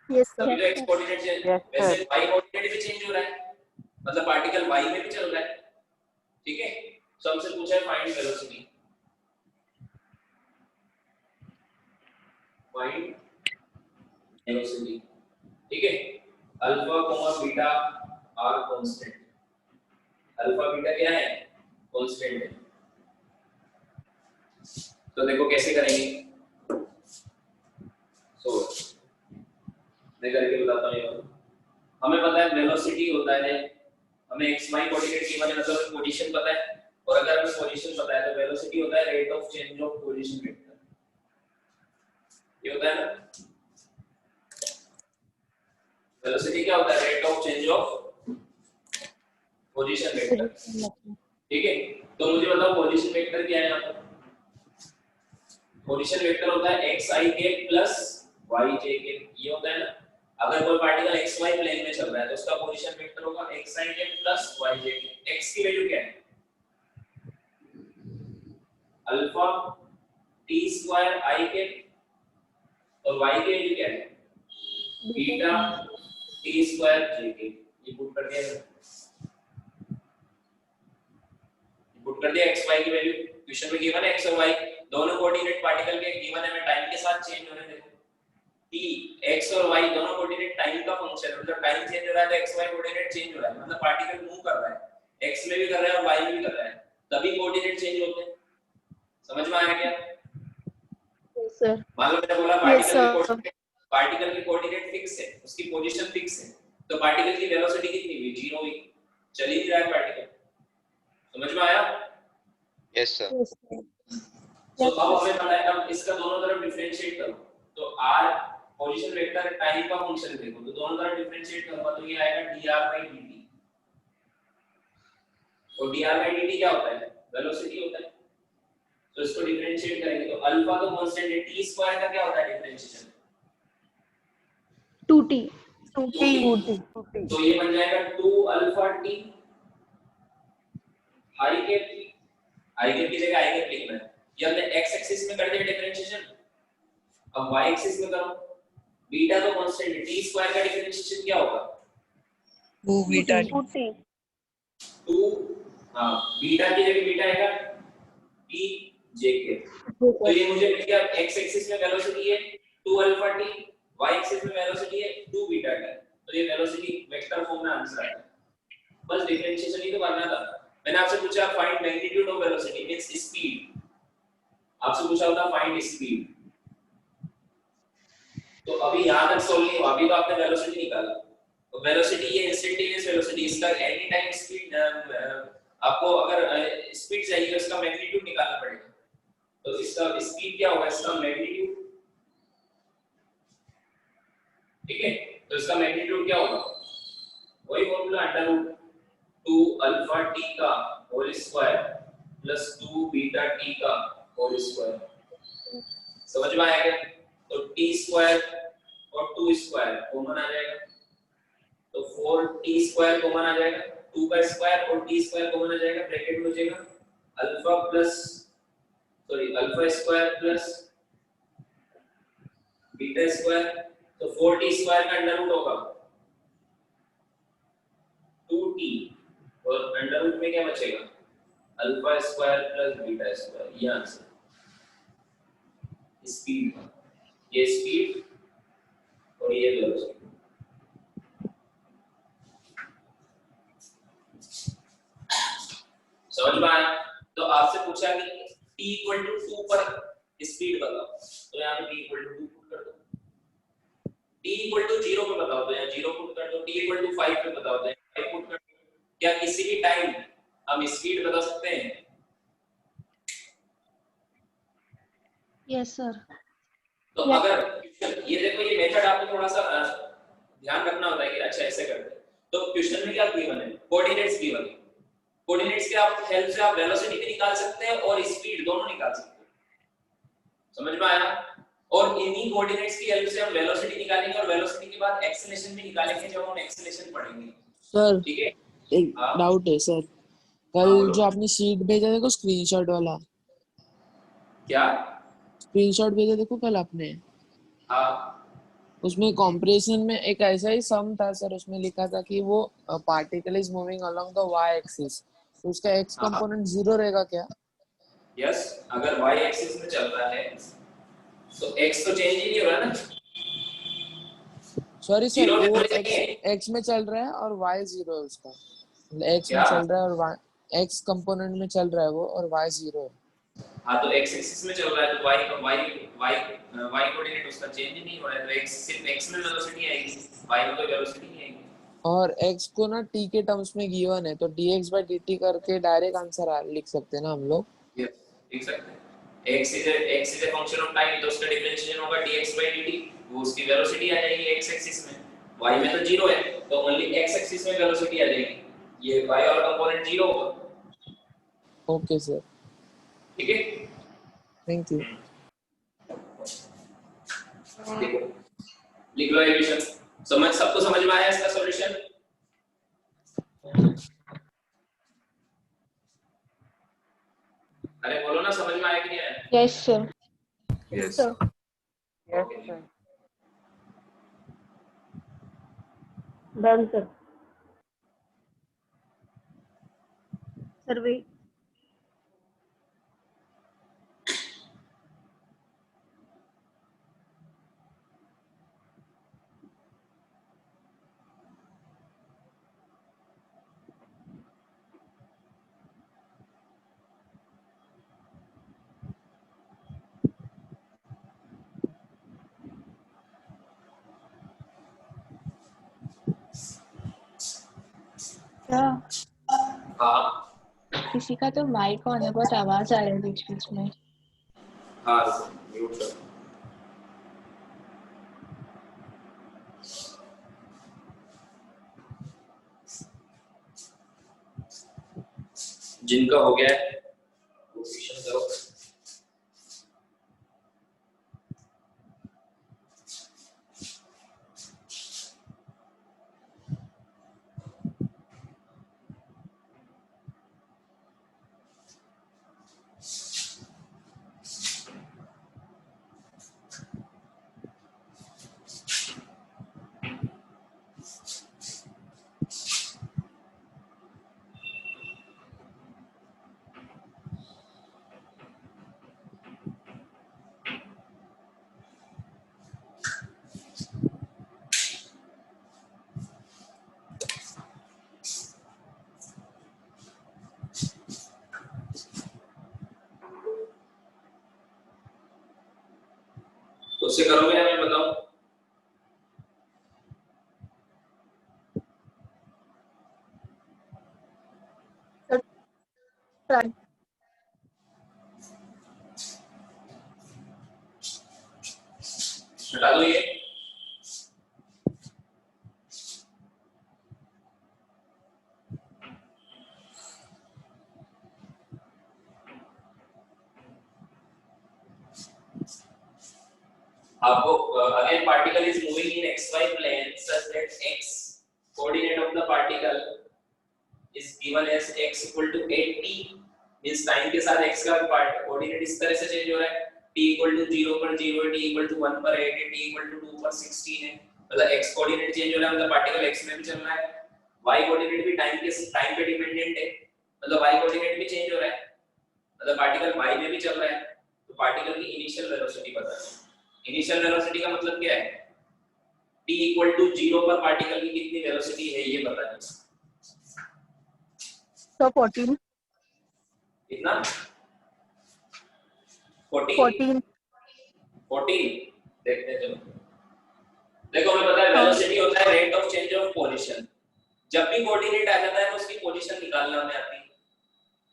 Yes, तभी तो sir. x coordinate change, Yes, sir. वैसे y कोऑर्डिनेट भी चेंज हो रहा है, मतलब पार्टिकल y में भी चल रहा है। ठीक है, तो हमसे पूछा है फाइंड वेलोसिटी, फाइंड वेलोसिटी। ठीक है, alpha comma beta are constant, alpha beta क्या है? कांस्टेंट है। तो देखो कैसे करेंगे, सो मैं करके बताता हूँ। ये हमें पता है वेलोसिटी होता है, हमें x y कोऑर्डिनेट गिवन है, मतलब पोजीशन पता है, और अगर हमें पोजीशन पता है तो वेलोसिटी होता है rate of change of position vector. ये होता है ना, वेलोसिटी क्या होता है? Rate of change of position vector. ठीक है, तो मुझे बताओ पोजीशन वेक्टर क्या है यहाँ पर? पोजीशन वेक्टर होता है xi प्लस yj, ये होता है ना। अगर कोई पार्टिकल xy प्लेन में चल रहा है तो उसका पोजीशन वेक्टर होगा xi प्लस yj। x की वैल्यू क्या है? अल्फा t स्क्वायर i के, और y की वैल्यू क्या है? बीटा t स्क्वायर j के। ये पुट कर दिया, पुट कर दिया xy की वैल्यू। क्वेश्चन में गिवन है x और y दोनों कोऑर्डिनेट पार्टिकल के गिवन है, मैं टाइम के साथ चेंज होने देखो t x और y दोनों कोऑर्डिनेट टाइम का फंक्शन है, मतलब टाइम चेंज हो रहा है तो xy कोऑर्डिनेट चेंज हो रहा है, मतलब पार्टिकल मूव कर रहा है, x में भी कर रहा है और y में भी कर रहा है, तभी कोऑर्डिनेट चेंज होते हैं। समझ में आया क्या? Yes, sir. मान लो मैंने बोला Yes, पार्टिकल की कोऑर्डिनेट फिक्स है, उसकी पोजीशन फिक्स है, तो पार्टिकल की वेलोसिटी कितनी हुई? 0 हुई, चल ही रहा है पार्टिकल। समझ में आया? Yes sir. Yes, sir. तो अब हमें पता है, अब इसका दोनों तरफ डिफरेंशिएट करो, तो r पोजीशन वेक्टर टाइम का फंक्शन देखो, तो दोनों तरफ डिफरेंशिएट करूंगा तो ये आएगा dr/dt, और dr/dt क्या होता है? वेलोसिटी होता है। तो इसको डिफरेंशिएट करेंगे तो अल्फा तो कांस्टेंट है, t स्क्वायर का क्या होता है डिफरेंशिएशन? 2t. 2t. तो ये बन जाएगा 2 अल्फा t i के की जगह i के लिखना है। ये हमने x एक्सिस में कर दिया डिफरेंशिएशन, अब y एक्सिस में करो। बीटा तो कांस्टेंट है, t स्क्वायर का डिफरेंशिएशन क्या होगा? 2 बीटा 2t. 2, हां बीटा की जगह बीटा आएगा t j के। तो ये मुझे मिल गया, x एक्सिस में वेलोसिटी है 2 अल्फा t, y एक्सिस में वेलोसिटी है 2 बीटा t, तो ये वेलोसिटी वेक्टर फॉर्म में आंसर आएगा। बस डिफरेंशिएशन ही तो करना था। मैंने आपसे पूछा find magnitude of velocity means speed, आपसे पूछा होता फाइंड स्पीड, तो अभी यहां तक सॉल्व नहीं हुआ, अभी तो आपने वेलोसिटी निकाला। तो वेलोसिटी ये इंस्टेंटेनियस वेलोसिटी, इसका एनी टाइम स्पीड, आपको अगर स्पीड चाहिए तो इसका मैग्नीट्यूड निकालना पड़ेगा। तो इसका स्पीड क्या होगा? इसका मैग्नीट्यूड, ठीक है, तो इसका मैग्नीट्यूड क्या होगा? वही फॉर्मूला √2 अल्फा t का whole square plus 2 beta t का होल स्क्वायर। समझ में आया क्या? तो t स्क्वायर और 2 स्क्वायर कॉमन आ जाएगा, तो 4t स्क्वायर कॉमन आ जाएगा, 2 का स्क्वायर और t स्क्वायर कॉमन आ जाएगा, ब्रैकेट में हो जाएगा alpha square plus beta square, तो 4t स्क्वायर का अंडर रूट होगा 2t, और अंडर रूट में क्या बचेगा? Alpha square plus beta square. ये आंसर स्पीड का, ये स्पीड और ये वेलोसिटी। समझ में आया? तो आपसे पूछा कि t = 2 पर स्पीड बताओ, तो यहाँ पे t इक्वल टू 2 पुट कर दो, t इक्वल टू 0 पे बताओ तो यहाँ 0 पुट कर दो, t इक्वल टू 5 पे बताओ तो यहाँ 5 पुट कर दो। क्या किसी भी टाइम हम स्पीड बता सकते हैं? Yes sir. तो अगर ये देखो, ये मेथड आपको थोड़ा सा ध्यान रखना होता है कि अच्छा ऐसे करते हैं। तो क्वेश्चन में क्या गिवन है? कोऑर्डिनेट्स गिवन है। कोऑर्डिनेट्स के आप हेल्प से आप वेलोसिटी भी निकाल सकते हैं और स्पीड दोनों निकाल सकते हैं। समझ में आया? और इन्हीं कोऑर्डिनेट्स की हेल्प से हम वेलोसिटी निकालेंगे और वेलोसिटी के बाद एक्सेलरेशन भी निकालेंगे जब हम एक्सेलरेशन पढ़ेंगे। सर ठीक है? एक हाँ डाउट है सर, हाँ, कल बोलो। जो आपने शीट भेजा देखो स्क्रीनशॉट वाला, क्या? स्क्रीनशॉट भेजा देखो कल आपने, हाँ उसमें कॉम्प्रेशन में एक ऐसा ही सम था सर, उसमें लिखा था कि वो particle is moving along the Y axis, तो उसका एक्स हाँ, कंपोनेंट 0 रहेगा क्या? यस, अगर y एक्सिस में चल रहा है तो x तो चेंज ही नहीं हो रहा ना, सॉरी सर, 0 में वो होना चाहिए। एक्स में चल रहा है और वाई 0 है उसका, एक्स में क्या? चल रहा है और वाई एक्स कंपोनेंट में चल रहा है वो और वाई 0 है। हाँ, तो x एक्सिस में चल रहा है तो y कोऑर्डिनेट उसका चेंज ही नहीं हो रहा है, तो x सिर्फ x में वेलोसिटी आएगी, y में कोई वेलोसिटी नहीं आएगी। और x को ना t के टर्म्स में गिवन है, तो dx/dt करके डायरेक्ट आंसर लिख सकते हैं ना हम लोग। यस, लिख सकते हैं। x is a function of time, तो उसका डिफरेंशिएशन होगा dx/dt, वो उसकी वेलोसिटी आ जाएगी x एक्सिस में। y में तो 0 है तो ओनली x एक्सिस में वेलोसिटी आ जाएगी, ये y वाला कंपोनेंट 0 होगा। ओके सर, ठीक है? Thank you. देखो, लिख लो इक्वेशन। सबको समझ में आया इसका सॉल्यूशन? अरे बोलो ना, समझ में आया कि नहीं आया? Yes sir. Yes sir yes sir. Done sir. Survey क्या? हाँ किसी का तो माइक ऑन है, बहुत आवाज आ रही है बीच बीच में। हाँ, म्यूट कर। जिनका हो गया है वो क्वेश्चन करो। तो उससे करोगे या मैं बताऊं? ट्राई। हटा दो ये। आपको again particle is moving in xy plane such that x coordinate of the particle is given as x equal to 8t, means time के साथ x का कोऑर्डिनेट इस तरह से चेंज हो रहा है, t equal to 0 पर 0 है, t equal to 1 पर 8 है, t equal to 2 पर 16 है, मतलब x कोऑर्डिनेट चेंज हो रहा है, मतलब पार्टिकल x में भी चल रहा है, y कोऑर्डिनेट भी टाइम पे डिपेंडेंट है, मतलब y कोऑर्डिनेट भी चेंज हो रहा है, मतलब पार्टिकल y में भी चल रहा है, तो पार्टिकल की इनिशियल वेलोसिटी पता है। इनिशियल वेलोसिटी का मतलब क्या है? t इक्वल टू 0 पर पार्टिकल की कितनी वेलोसिटी है ये पता है। 114 कितना? 14 देखते हैं। चलो देखो हमें पता है वेलोसिटी होता है rate of change of position. जब भी कोऑर्डिनेट आ जाता है तो उसकी पोजीशन निकालना हमें आती है।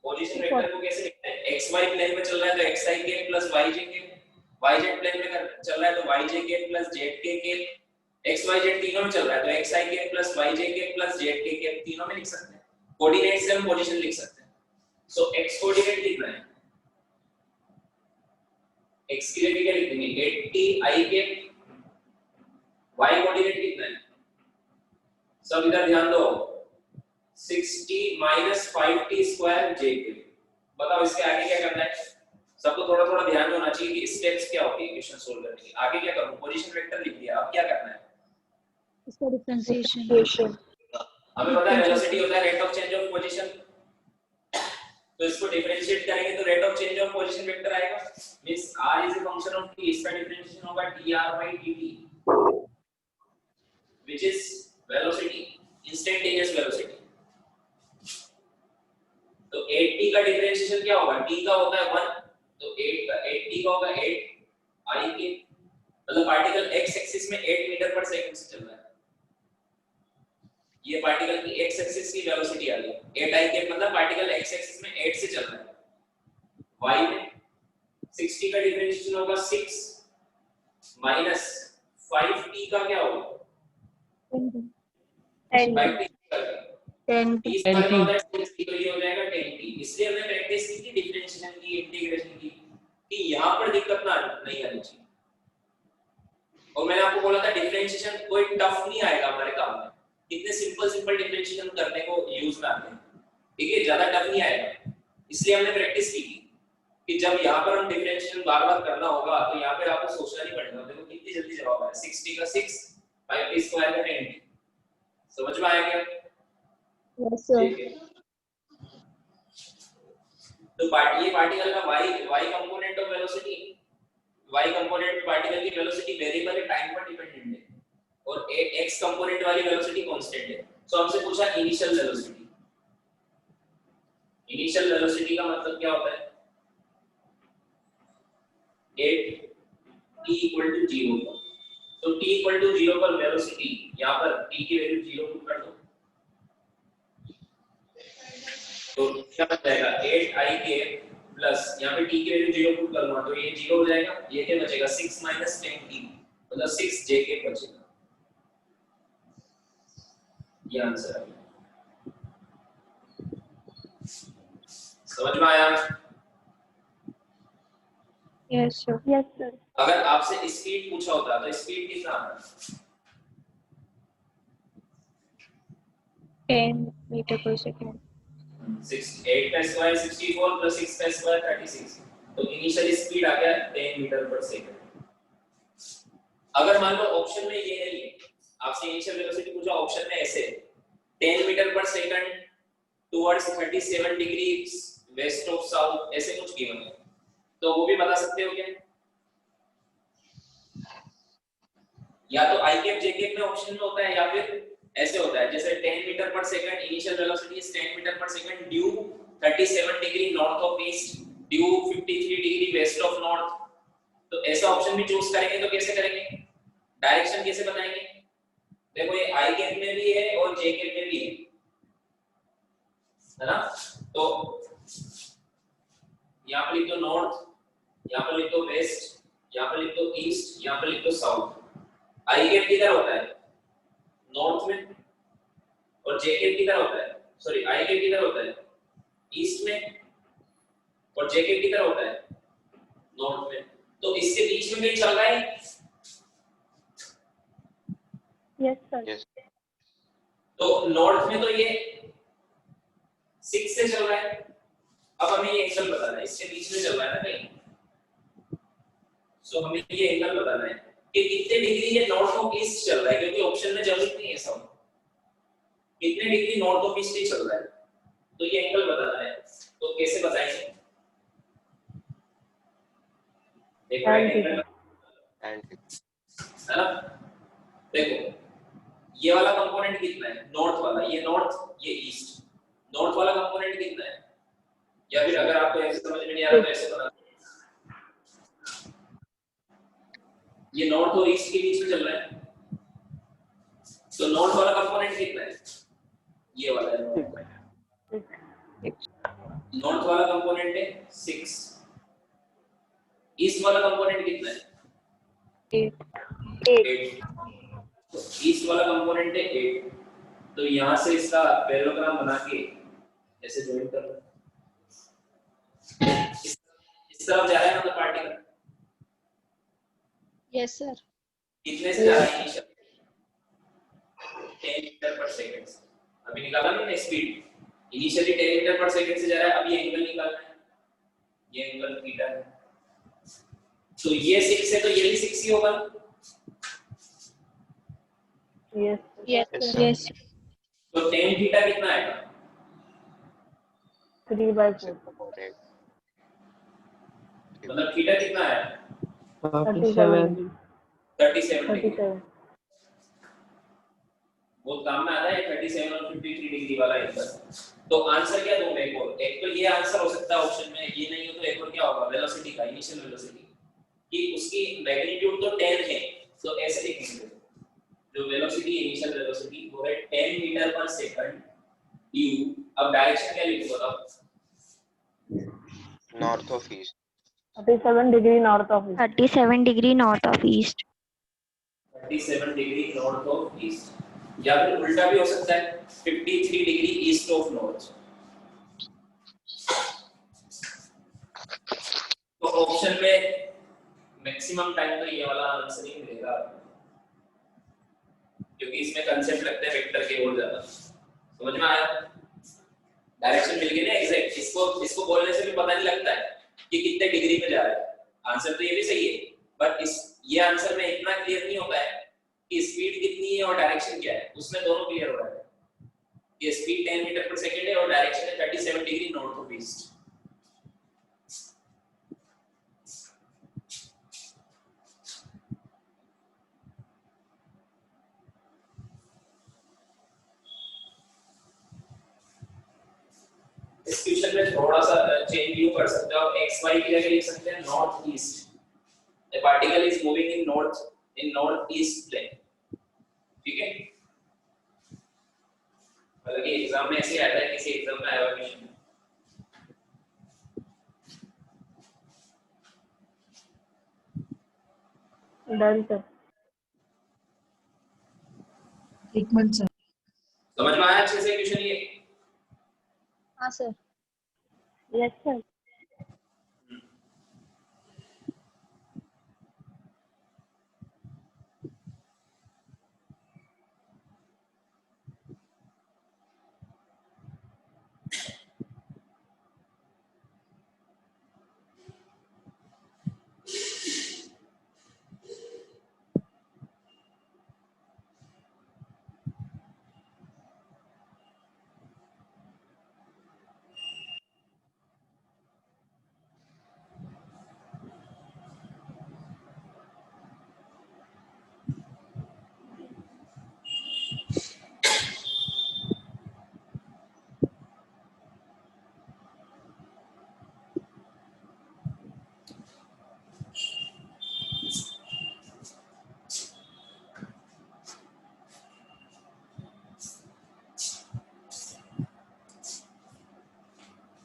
पोजीशन वेक्टर को कैसे लिखते हैं? xy प्लेन में चल रहा है तो xik प्लस yj के, yz प्लेन में चल रहा है तो yjk प्लस zk के, xyz तीनों में चल रहा है तो xik plus yjk plus zk के तीनों में लिख सकते हैं। कोऑर्डिनेट से हम पोजीशन लिख सकते हैं। सो x कोऑर्डिनेट लिखना है, x के लिए क्या लिखेंगे 80 i के, y कोऑर्डिनेट कितना है सब इधर ध्यान दो 60 माइनस 5t स्क्वायर j के। बताओ इसके आगे क्या करना है? सबको थोड़ा थोड़ा ध्यान होना चाहिए कि स्टेप्स क्या होती है इक्वेशन सोल्व करने की। आगे क्या करूं? पोजीशन वेक्टर लिख दिया, अब क्या करना है? इसका डिफरेंशिएशन। हमें पता है वेलोसिटी होता है rate of change of position, तो इसको डिफरेंशिएट करेंगे तो rate of change of position vector आएगा। Means r is a function of t, इसका डिफरेंशिएशन होगा dr/dt which is velocity, instantaneous velocity. तो 8t का डिफरेंशिएशन क्या होगा? t का होता है 1, तो 8t का होगा 8 i के, मतलब पार्टिकल x एक्सिस में 8 मीटर पर सेकंड से चल रहा है। ये पार्टिकल की x एक्सिस की वेलोसिटी आ गई 8 i के, मतलब पार्टिकल x एक्सिस में 8 से चल रहा है। y में 60 का डिफरेंशिएशन होगा 6 माइनस 5t का क्या होगा 5t का 10 30 का क्या होता है 60 तो ये हो जाएगा 10t। इसलिए हमने प्रैक्टिस की थी डिफरेंशिएशन की, इंटीग्रेशन की, कि यहां पर दिक्कत ना नहीं आनी चाहिए। और मैंने आपको बोला था डिफरेंशिएशन कोई टफ नहीं आएगा हमारे काम में, इतने सिंपल डिफरेंशिएशन करने को यूज में आते हैं, ठीक है, ज्यादा टफ नहीं आएगा। इसलिए हमने प्रैक्टिस की कि जब यहाँ पर हम डिफरेंशिएशन बार-बार करना होगा तो यहाँ पे आपको सोचना नहीं पड़ेगा। देखो कितनी जल्दी जवाब आया, 60 का 6, 5t स्क्वायर का 10t। समझ में आया क्या? Yes sir. तो ये पार्टिकल का y component of velocity, y component particle की वेलोसिटी वेरिएबल है, टाइम पर डिपेंडेंट है, और x कंपोनेंट वाली वेलोसिटी कांस्टेंट है। सो हमसे पूछा इनिशियल वेलोसिटी। इनिशियल वेलोसिटी का मतलब क्या होता है? 8 t = 0। तो t = 0 पर वेलोसिटी, यहाँ पर t की वैल्यू 0 पुट कर दो तो क्या बचेगा 8i के प्लस यहाँ पे t की वैल्यू 0 पुट करूंगा तो ये 0 हो जाएगा। ये क्या बचेगा 6 माइनस 10t, मतलब 6j के बचेगा। ये आंसर है। समझ में आया? Yes sir. Yes sir. अगर आपसे स्पीड पूछा होता तो स्पीड कितना आता? 10 मीटर पर सेकंड। 8 का स्क्वायर 64 प्लस 6 का स्क्वायर 36, तो इनिशियल स्पीड आ गया 10 मीटर पर सेकंड। अगर मान लो ऑप्शन में ये नहीं है, आपसे इनिशियल वेलोसिटी पूछा ऑप्शन में ऐसे 10 मीटर पर second towards 37 degree west of south, ऐसे कुछ गिवन है, तो वो भी बता सकते हो क्या? या तो i कैप j कैप में ऑप्शन में होता है, या फिर ऐसे होता है जैसे 10 मीटर पर second initial velocity is 10 metre पर second due 37 degree north of east, due 53 degree west of north. तो ऐसा ऑप्शन भी चूज करेंगे तो कैसे करेंगे? डायरेक्शन कैसे बताएंगे? देखो ये i कैप में भी है और j कैप में भी है ना, तो यहाँ पर लिख दो नॉर्थ, यहाँ पर लिख दो वेस्ट, यहाँ पर लिख दो ईस्ट, यहाँ पर लिख दो साउथ। i कैप किधर होता है? नॉर्थ में, और j कैप किधर होता है? सॉरी i कैप किधर होता है? ईस्ट में, और j कैप किधर होता है? नॉर्थ में। तो इसके बीच में कहीं चल रहा है? Yes sir. तो नॉर्थ में तो ये 6 से चल रहा है। अब हमें ये एंगल बताना है, इसके बीच में चल रहा है ना कहीं, सो हमें ये एंगल बताना है कि कितने डिग्री ये नॉर्थ ऑफ ईस्ट चल रहा है, क्योंकि ऑप्शन में जरूरत नहीं है सब कितने डिग्री नॉर्थ ऑफ ईस्ट ही चल रहा है, तो ये एंगल बताना है। तो कैसे बताएंगे? देखो एंगल है ना, देखो ये वाला कंपोनेंट कितना है? नॉर्थ वाला, ये नॉर्थ ये ईस्ट, नॉर्थ वाला कंपोनेंट कितना है? या फिर अगर आपको ऐसे समझ में नहीं आ रहा तो ऐसे बता ये नॉर्थ और ईस्ट के बीच में चल रहा है, तो नॉर्थ वाला कंपोनेंट कितना है? ये वाला है नॉर्थ वाला कंपोनेंट है 6, ईस्ट वाला कंपोनेंट कितना है? 8। तो ईस्ट वाला कंपोनेंट है 8, तो यहाँ से इसका पैरेललोग्राम बना के ऐसे ज्वाइन कर लो। इस तरफ जा रहा है मतलब पार्टिकल यस सर। कितने से जा रहा है इनिशियल? 10 मीटर पर सेकंड। अभी निकाला ना स्पीड, इनिशियली 10 मीटर पर सेकंड से जा रहा है। अब ये एंगल निकालना है, ये एंगल थीटा है, तो ये 6 है तो ये भी 6 ही होगा। Yes. Yes sir. यस। तो tan थीटा कितना आएगा? 3/4. मतलब थीटा कितना है? 37. 37 डिग्री। 37. बहुत काम में आता है 37 और 53 डिग्री वाला एंगल। तो आंसर क्या दूं मैं? एक तो ये आंसर हो सकता है ऑप्शन में, ये नहीं हो तो एक और क्या होगा? वेलोसिटी का, इनिशियल वेलोसिटी कि उसकी मैग्नीट्यूड तो 10 है, तो ऐसे लिखेंगे जो वेलोसिटी इनिशियल वेलोसिटी वो है 10 मीटर पर सेकंड u। अब डायरेक्शन क्या लिखूं बताओ? North of east. 37 degree north of east. 37 degree north of east. 37 degree north of east, या फिर उल्टा भी हो सकता है 53 डिग्री ईस्ट ऑफ नॉर्थ। तो ऑप्शन में मैक्सिमम टाइम तो ये वाला आंसर ही मिलेगा, क्योंकि इसमें कांसेप्ट लगता है वेक्टर के और ज्यादा। समझ में आया? डायरेक्शन मिल गई ना एग्जैक्ट। इसको बोलने से भी पता नहीं लगता है कि कितने डिग्री पे जा रहा है। आंसर तो ये भी सही है, बट ये आंसर में इतना क्लियर नहीं होता है कि स्पीड कितनी है और डायरेक्शन क्या है। उसमें दोनों क्लियर हो रहा है कि स्पीड 10 मीटर पर सेकंड है और डायरेक्शन है 37 डिग्री नॉर्थ ऑफ ईस्ट। इस क्वेश्चन में थोड़ा सा चेंज यू कर सकते हो आप, एक्स वाई की जगह लिख सकते हैं north east. The particle is moving in north east plane. ठीक है, हालांकि एग्जाम में ऐसे आता है, किसी एग्जाम में आया क्वेश्चन। Done, sir. एक मिनट सर। समझ में आया अच्छे से क्वेश्चन ये? हाँ sir. Yes, sir.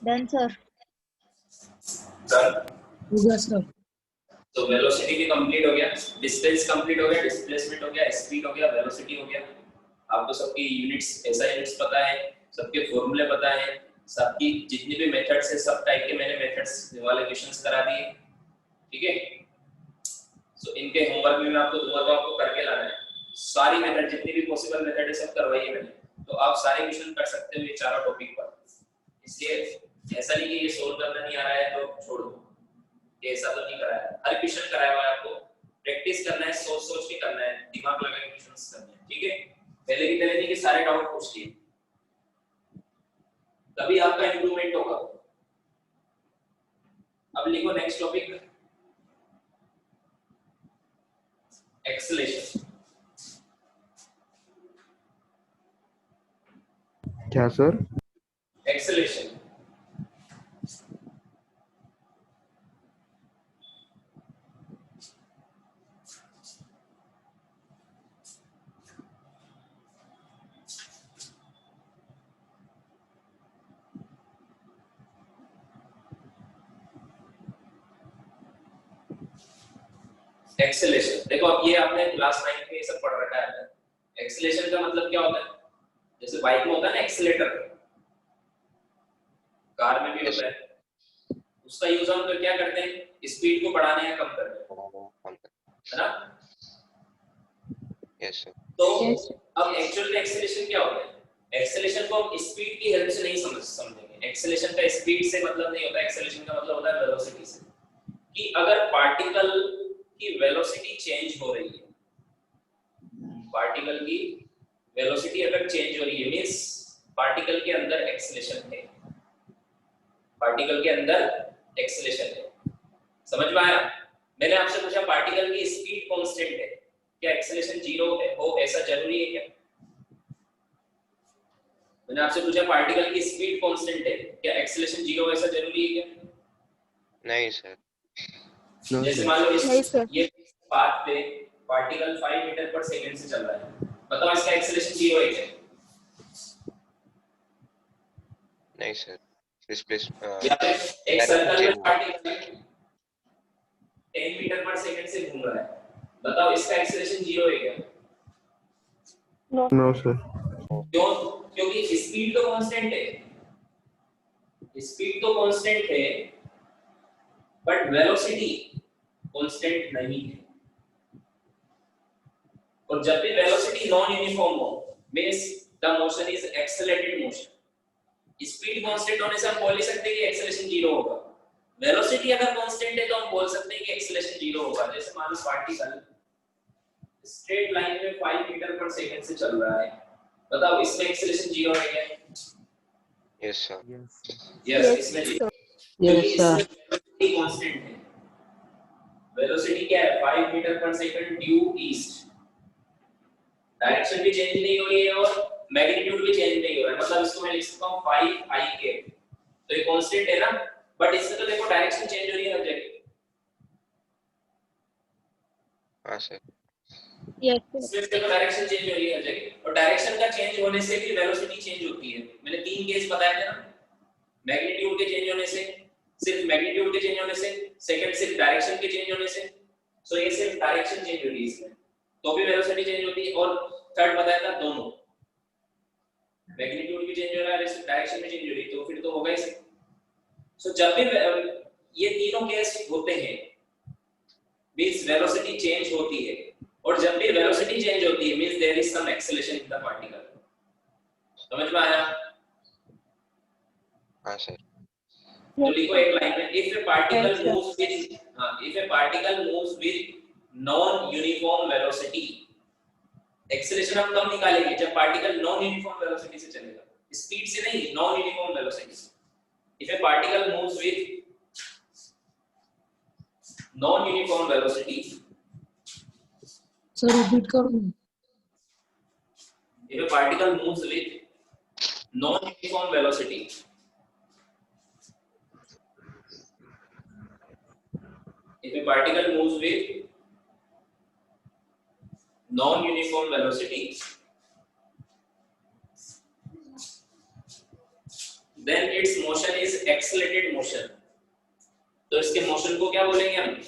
Done sir. Done. होगा सर। तो वेलोसिटी भी कंप्लीट हो गया, डिस्टेंस कंप्लीट हो गया, डिस्प्लेसमेंट हो गया, स्पीड हो गया, वेलोसिटी हो गया। आपको सबकी यूनिट्स, ऐसा यूनिट्स पता है, सबके फॉर्मूले पता है, सबकी जितनी भी मेथड्स है सब टाइप के मैंने मेथड्स वाले क्वेश्चंस करा दिए। ठीक है, सो इनके होमवर्क में मैं आपको दूंगा तो आपको करके लाना है। सारी मेथड जितनी भी पॉसिबल मेथड है सब करवाई है मैंने, तो आप सारे क्वेश्चन कर सकते हो ये चारों टॉपिक पर। इसलिए ऐसा नहीं कि ये सोल्व करना नहीं आ रहा है तो छोड़ दो, ये ऐसा तो नहीं कराया। हर क्वेश्चन कराया हुआ है, आपको प्रैक्टिस करना है, सोच सोच के करना है, दिमाग लगा के क्वेश्चंस करने हैं। ठीक है, पहले की तरह नहीं कि सारे डाउट पूछ लिए, तभी आपका इंप्रूवमेंट होगा। अब लिखो नेक्स्ट टॉपिक, एक्सेलेरेशन। क्या सर? एक्सेलेरेशन एक्सेलेरेशन देखो अब ये आपने क्लास 9 में ये सब पढ़ रखा है। एक्सेलेरेशन का मतलब क्या होता है? जैसे बाइक में होता है ना एक्सीलेटर, कार में भी होता है। उसका यूज हम तो क्या करते हैं? स्पीड को बढ़ाने या कम करने, है ना? Yes sir. तो Yes. अब एक्चुअल में एक्सेलेरेशन क्या होता है? एक्सेलेरेशन को हम स्पीड की हेल्प से नहीं समझेंगे। एक्सेलेरेशन का स्पीड से मतलब नहीं होता, एक्सेलेरेशन का मतलब होता है वेलोसिटी से। कि अगर पार्टिकल की वेलोसिटी चेंज हो रही है, पार्टिकल की वेलोसिटी अगर चेंज हो रही है मींस पार्टिकल के अंदर एक्सेलेरेशन है, पार्टिकल के अंदर एक्सेलेरेशन है। समझ में आया? मैंने आपसे पूछा पार्टिकल की स्पीड कांस्टेंट है, क्या एक्सेलेरेशन जीरो हो ऐसा जरूरी है क्या? मैंने आपसे पूछा पार्टिकल की स्पीड कांस्टेंट है, क्या एक्सेलेरेशन जीरो हो ऐसा जरूरी है क्या? नहीं सर। जैसे मान लो नहीं सर। ये पाथ पे पार्टिकल 5 मीटर पर सेकंड से चल रहा है, बताओ इसका एक्सेलेरेशन जीरो है क्या? नहीं सर। डिस्प्लेसमेंट या फिर एक सर्कल में पार्टिकल 10 मीटर पर सेकंड से घूम रहा है, बताओ इसका एक्सेलरेशन जीरो है क्या? No sir. क्यों? क्योंकि स्पीड तो कांस्टेंट है, स्पीड तो कांस्टेंट है बट वेलोसिटी कांस्टेंट नहीं है। और जब भी वेलोसिटी नॉन यूनिफॉर्म हो means the motion is accelerated motion. Speed constant होने से हम बोल नहीं सकते कि एक्सेलरेशन जीरो होगा। वेलोसिटी अगर कांस्टेंट है तो हम बोल सकते हैं कि एक्सेलरेशन जीरो होगा। जैसे मान लो पार्टिकल स्ट्रेट लाइन में 5 मीटर पर सेकंड से चल रहा है, बताओ इसमें एक्सेलरेशन जीरो है क्या? Yes sir. यस इसमें zero, yes sir. Velocity constant है। वेलोसिटी क्या है? 5 मीटर पर सेकंड ड्यू ईस्ट। डायरेक्शन भी चेंज नहीं हो रही है और मैग्नीट्यूड भी चेंज नहीं हो रहा है, मतलब इसको मैं लिख सकता हूं 5 i k। तो ये कांस्टेंट है ना, बट इसमें तो देखो डायरेक्शन चेंज हो रही है हर जगह। हाँ सर। Yes sir. इसमें देखो डायरेक्शन चेंज हो रही है हर जगह, और डायरेक्शन का चेंज होने से भी वेलोसिटी चेंज होती है। मैंने 3 केस बताए थे ना, मैग्नीट्यूड के चेंज होने से, सिर्फ मैग्नीट्यूड के चेंज होने से, सेकंड सिर्फ डायरेक्शन के चेंज होने से। सो ये सिर्फ डायरेक्शन चेंज हो रही है इसमें, तो भी वेलोसिटी चेंज होती है। और थर्ड बताया था दोनों, मैग्नीट्यूड भी चेंज हो रहा है, डायरेक्शन भी चेंज हो रही है, तो फिर तो होगा ही। सो जब भी ये तीनों केस होते हैं मींस वेलोसिटी चेंज होती है, और जब भी वेलोसिटी चेंज होती है means there is some acceleration in the particle. समझ में आया? हाँ सर। तो लिखो एक लाइन में, if A particle Yes, sir. Moves with if A particle moves with non uniform velocity, acceleration हम कब निकालेंगे? जब पार्टिकल नॉन यूनिफॉर्म वेलोसिटी से चलेगा, स्पीड से नहीं, नॉन यूनिफॉर्म वेलोसिटी से। If A particle moves with non uniform velocity, sir repeat करो ना। if a particle moves with non-uniform velocity, if a particle moves with non-uniform velocity, then its motion is accelerated motion. तो इसके मोशन को क्या बोलेंगे हम?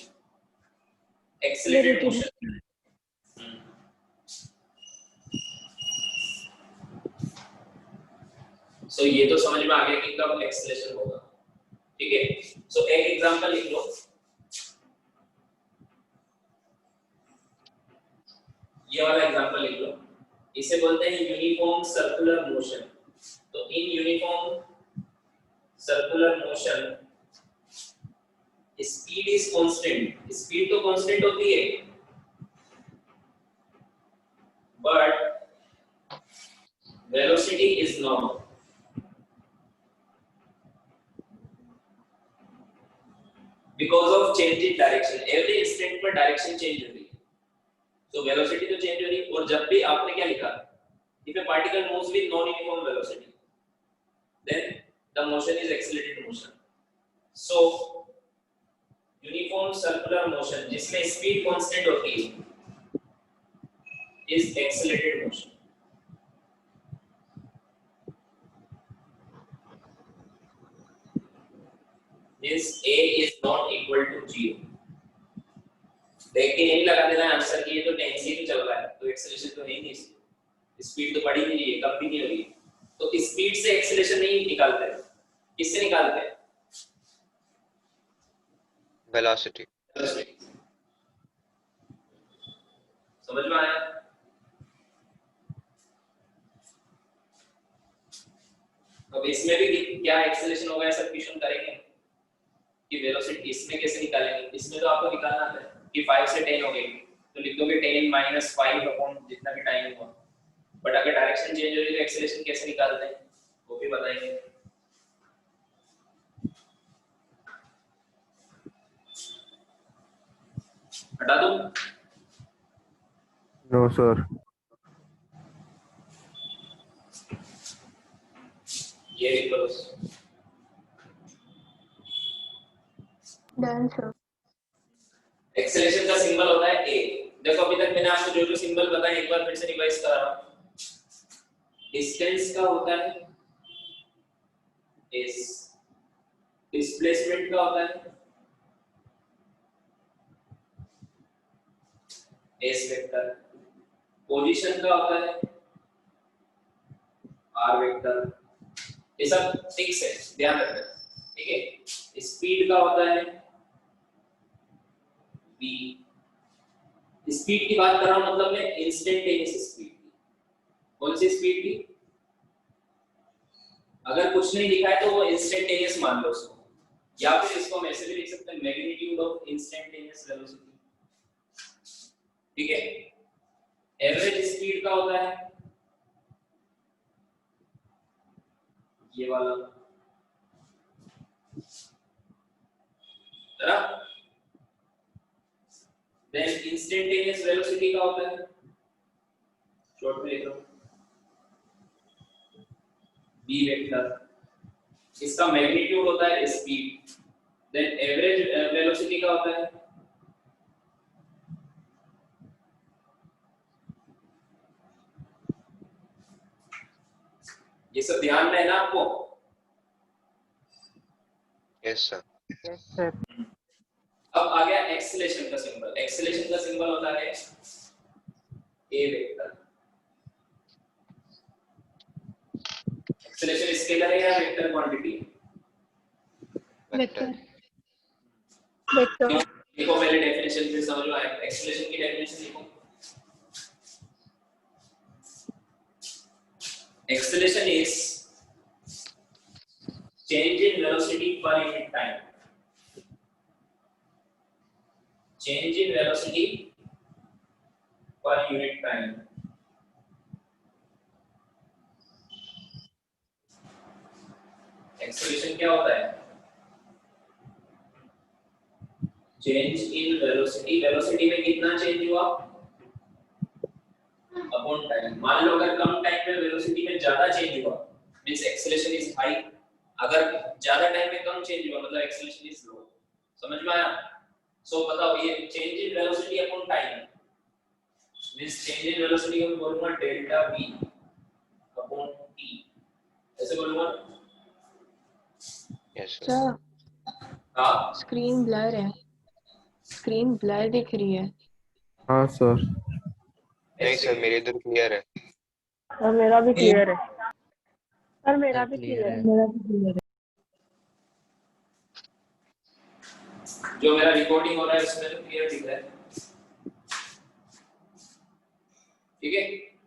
Accelerated motion. सो ये तो समझ में आ गया कि कब एक्सेलरेशन होगा, ठीक है? सो एक एग्जांपल लिख लो, ये वाला एग्जांपल लिख लो, इसे बोलते हैं यूनिफॉर्म सर्कुलर मोशन। तो in uniform circular motion speed is constant, speed तो कांस्टेंट होती है but velocity is not. Because of change in direction, every instant पर डायरेक्शन चेंज हो रही है, तो वेलोसिटी तो चेंज हो रही है। और जब भी आपने क्या लिखा, if a particle moves with non-uniform velocity, then the motion is accelerated motion. So uniform circular motion जिसमें स्पीड कांस्टेंट होती है is accelerated motion. Means a is not equal to 0. देख के यही लगा देना आंसर कि ये तो टेंसी भी चल रहा है, तो एक्सेलरेशन तो है ही नहीं, स्पीड तो बढ़ी नहीं रही है, कम भी नहीं हो रही है, तो स्पीड से एक्सेलरेशन नहीं निकालते हैं, किससे निकालते हैं? वेलोसिटी। समझ में आया? अब इसमें भी क्या एक्सेलरेशन होगा, सब क्वेश्चन करेंगे कि वेलोसिटी इसमें कैसे निकालेंगे। इसमें तो आपको निकालना है कि 5 से 10 हो गई तो लिख दोगे 10 - 5 अपॉन जितना भी टाइम हुआ, बट अगर डायरेक्शन चेंज हो रही है तो एक्सेलरेशन कैसे निकालते हैं वो भी बताएंगे। हटा दूं? No sir. ये लिख लो। Done sir. एक्सेलरेशन का सिंबल होता है ए। देखो अभी तक मैंने आपको जो जो सिंबल बताए एक बार फिर से रिवाइज करा रहा हूं। डिस्टेंस का होता है एस, डिस्प्लेसमेंट का होता है एस वेक्टर, पोजीशन का होता है आर वेक्टर, ये सब फिक्स है, ध्यान रखना, ठीक है। स्पीड का होता है v, स्पीड की बात कर रहा हूं मतलब मैं इंस्टेंटेनियस स्पीड की। कौन सी स्पीड की? अगर कुछ नहीं लिखा है तो वो इंस्टेंटेनियस मान लो उसको, या फिर इसको हम ऐसे भी लिख सकते हैं मैग्नीट्यूड ऑफ इंस्टेंटेनियस वेलोसिटी, ठीक है। एवरेज स्पीड का होता है ये वाला, जरा देन इंस्टेंटेनियस वेलोसिटी का होता है, शॉर्ट में लिख लो v वेक्टर, इसका मैग्नीट्यूड होता है स्पीड, देन एवरेज वेलोसिटी का होता है ये सब ध्यान में है ना आपको? Yes sir. अब आ गया एक्सेलरेशन का सिंबल। एक्सेलरेशन का सिंबल होता है ए वेक्टर। एक्सेलरेशन स्केलर है या वेक्टर क्वांटिटी? वेक्टर। वेक्टर देखो पहले डेफिनेशन फिर समझ में आएगा। एक्सेलरेशन की डेफिनेशन लिखो। Acceleration is change in velocity per unit time. Change in velocity per unit time. Acceleration क्या होता है? Change in velocity. Velocity में कितना change हुआ? Upon time. मान लो अगर कम टाइम में वेलोसिटी में ज्यादा चेंज हुआ मींस एक्सेलरेशन इज हाई, अगर ज्यादा टाइम में कम चेंज हुआ मतलब एक्सेलरेशन इज लो। समझ में आया? सो बताओ ये change in velocity upon time means change in velocity को मैं बोलूंगा डेल्टा v अपॉन t, ऐसे बोलूंगा। Yes sir. सर हां स्क्रीन ब्लर है, स्क्रीन ब्लर दिख रही है। हाँ सर। नहीं सर, मेरे इधर क्लियर है। और मेरा भी क्लियर है सर, मेरा भी क्लियर क्लियर है। है। मेरा भी clear है। जो मेरा रिकॉर्डिंग हो रहा है उसमें तो क्लियर दिख रहा है, ठीक है।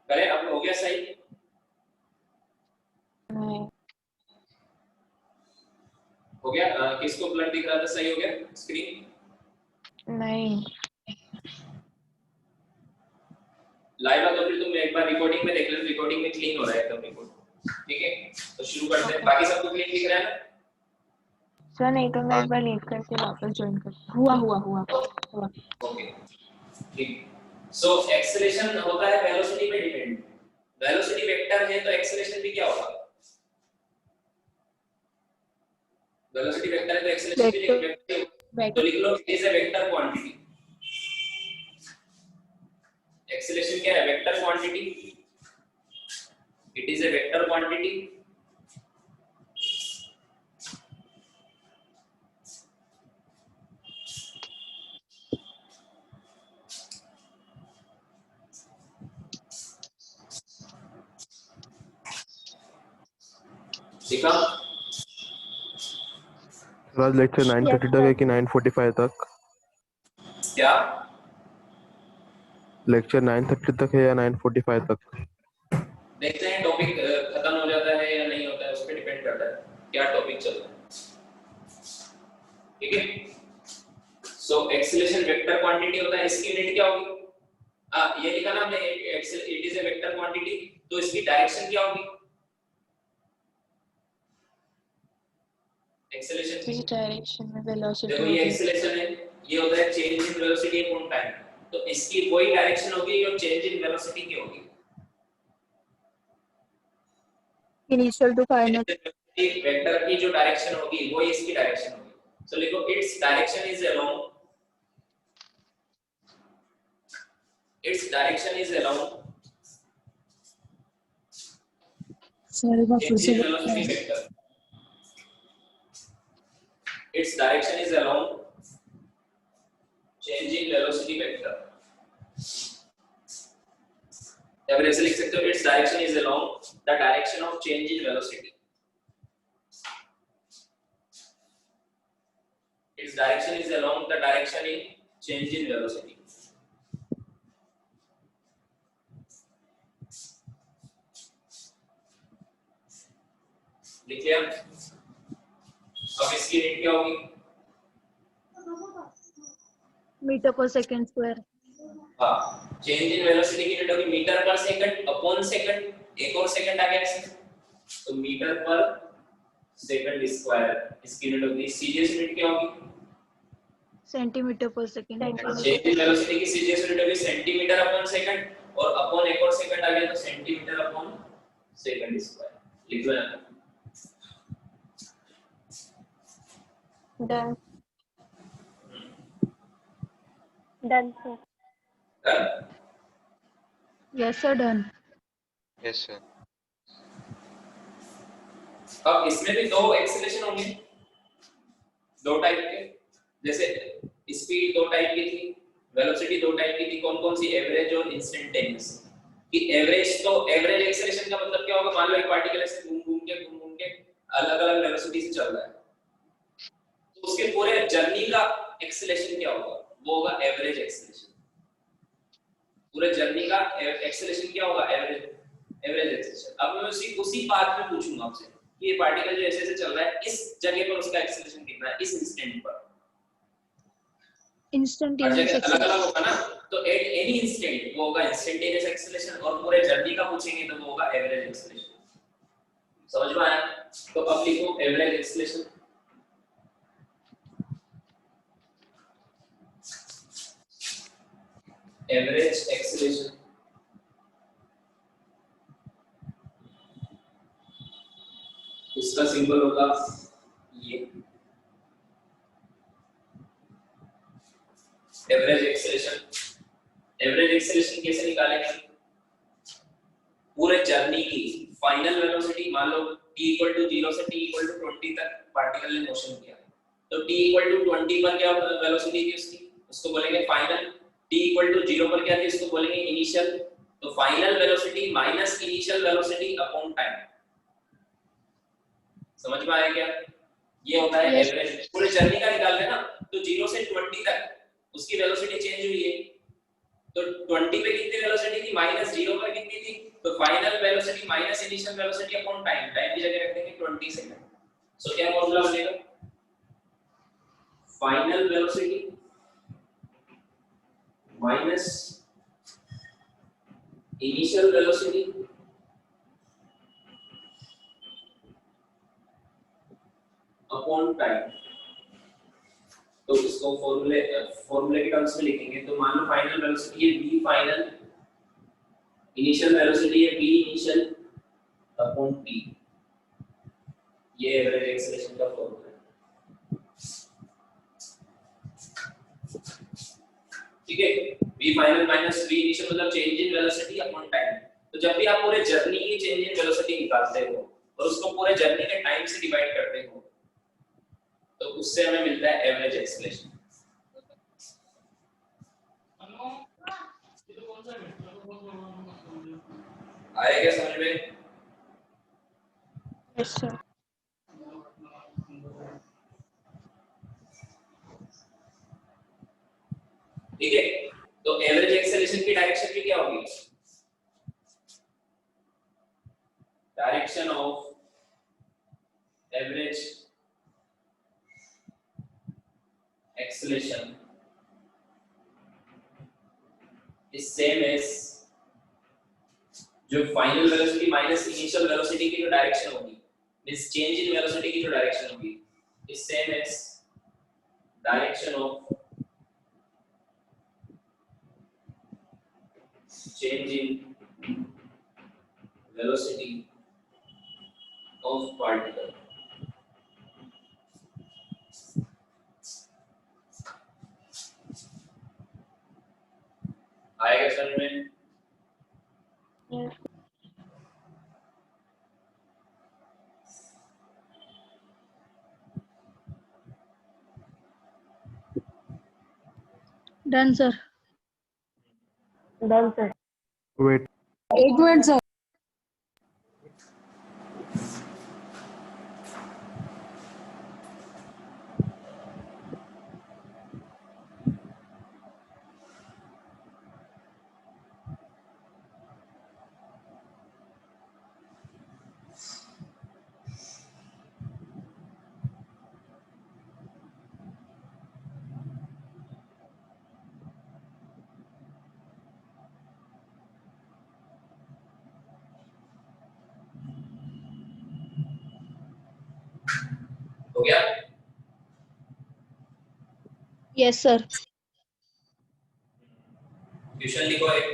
करें अब हो गया सही? नहीं हो गया? किसको ब्लर दिख रहा था? सही हो गया स्क्रीन? नहीं लाइव तो फिर तुम एक बार रिकॉर्डिंग में देख लो, रिकॉर्डिंग में क्लीन हो रहा है एकदम रिकॉर्ड, ठीक है। तो शुरू करते हैं। बाकी सबको क्लीन दिख रहा है ना? सर, नहीं तो मैं हाँ। एक बार लीव करके वापस ज्वाइन कर। हुआ ओके ठीक। सो एक्सेलरेशन होता है वेलोसिटी पे डिपेंड। वेलोसिटी वेक्टर है तो एक्सेलरेशन भी क्या होगा? वेलोसिटी वेक्टर है तो एक्सेलरेशन भी वेक्टर होगा। तो लिख लो is a vector quantity. Acceleration क्या है? Vector quantity. It is a vector quantity सीखा? आज लेक्चर 9:30 तक है कि 9:45 तक? क्या? लेक्चर 9:30 तक है या 9:45 तक? देखते हैं टॉपिक खत्म हो जाता है या नहीं होता है, उस पर डिपेंड करता है क्या टॉपिक चल रहा है। ठीक है, सो एक्सेलरेशन वेक्टर क्वांटिटी होता है, इसकी यूनिट क्या होगी? ये लिखा ना हमने, it is a vector quantity, तो इसकी डायरेक्शन क्या होगी? एक्सेलरेशन किस डायरेक्शन में वेलोसिटी देखो ये एक्सेलरेशन है, ये होता है change in velocity upon time, तो इसकी वही डायरेक्शन होगी जो चेंज इन वेलोसिटी की होगी। Initial to final. वेक्टर की जो डायरेक्शन होगी वो इसकी डायरेक्शन होगी। सो लिखो its direction is along, its direction is along sir एक बार फिर change से in velocity vector, its direction is along change in velocity vector, या फिर ऐसे लिख सकते हो its direction is along the direction of change in velocity, its direction is along the direction in change in velocity। लिख लिया? अब इसकी यूनिट क्या होगी? मीटर पर सेकंड स्क्वायर। हाँ, चेंज इन वेलोसिटी की यूनिट होगी मीटर पर सेकंड अपॉन सेकंड, एक और सेकंड आ गया इसमें, तो मीटर पर सेकंड स्क्वायर इसकी यूनिट होगी। सीजीएस यूनिट क्या होगी? सेंटीमीटर पर सेकंड। चेंज इन वेलोसिटी की सीजीएस यूनिट होगी सेंटीमीटर अपॉन सेकंड, और अपॉन एक और सेकंड आ गया तो सेंटीमीटर अपॉन सेकंड स्क्वायर। लिख लो यहाँ। Done. Done sir. Done? Yes sir done. Yes, sir. अब इसमें भी दो एक्सेलरेशन होंगे, दो टाइप के, जैसे स्पीड दो टाइप की थी, वेलोसिटी दो टाइप की थी। कौन कौन सी? एवरेज और इंस्टेंटेनियस। कि एवरेज, तो एवरेज एक्सेलरेशन का मतलब क्या होगा? मान लो एक पार्टिकल ऐसे घूम घूम के अलग-अलग वेलोसिटी से चल रहा है, तो उसके पूरे जर्नी का एक्सेलरेशन क्या होगा? वो होगा एवरेज एक्सेलरेशन। पूरे जर्नी का एक्सेलरेशन क्या होगा? Average acceleration. अब मैं उसी बात में पूछूंगा आपसे कि ये पार्टिकल जो ऐसे ऐसे चल रहा है, इस जगह पर उसका एक्सेलरेशन कितना है, इस इंस्टेंट पर? इंस्टेंटेनियस अलग-अलग होगा ना, तो एट एनी इंस्टेंट वो होगा इंस्टेंटेनियस एक्सेलरेशन, और पूरे जर्नी का पूछेंगे तो वो होगा एवरेज एक्सेलरेशन। समझ में आया? तो अब लिखो एवरेज एक्सेलरेशन। एवरेज एक्सेलरेशन इसका सिंबल होगा ये। एवरेज एक्सेलरेशन कैसे निकालेंगे? पूरे जर्नी की फाइनल वेलोसिटी, मान लो t = 0 से t = 20 तक पार्टिकल ने मोशन किया, तो t = 20 पर क्या वेलोसिटी थी उसकी, उसको बोलेंगे फाइनल। t = 0 पर क्या थी, उसको बोलेंगे इनिशियल। तो final velocity minus initial velocity upon time. समझ में आया क्या? ये होता है एवरेज। पूरे जर्नी का निकाल लेना, तो 0 से 20 तक उसकी वेलोसिटी चेंज हुई है, तो 20 पे कितनी वेलोसिटी थी, माइनस 0 पर कितनी थी, तो final velocity minus initial velocity upon time, time की जगह रख देंगे 20 सेकंड। सो क्या फॉर्मूला बनेगा? Final velocity minus initial velocity upon time. तो इसको फॉर्मूले के टर्म्स में लिखेंगे, तो मान लो फाइनल वेलोसिटी है v फाइनल, इनिशियल वेलोसिटी है v इनिशियल अपॉन t। ये एवरेज एक्सेलरेशन का फॉर्मूला है। ठीक है, v final minus v initial मतलब change in velocity upon time. तो जब भी आप पूरे जर्नी की चेंज इन वेलोसिटी निकालते हो और उसको पूरे जर्नी के टाइम से डिवाइड करते हो, तो उससे हमें मिलता है एवरेज एक्सेलरेशन। आया क्या समझ में? Yes sir. ठीक है, तो एवरेज एक्सेलरेशन की डायरेक्शन भी क्या होगी? Direction of average acceleration is same as जो final velocity minus initial velocity की जो डायरेक्शन होगी, मींस चेंज इन वेलोसिटी की जो डायरेक्शन होगी, is same as direction of change in velocity of particle. आएगा समझ में? Yes. Done sir. Done, sir. Wait. एक मिनट सर। हो गया? Yes sir. क्वेश्चन लिखो एक।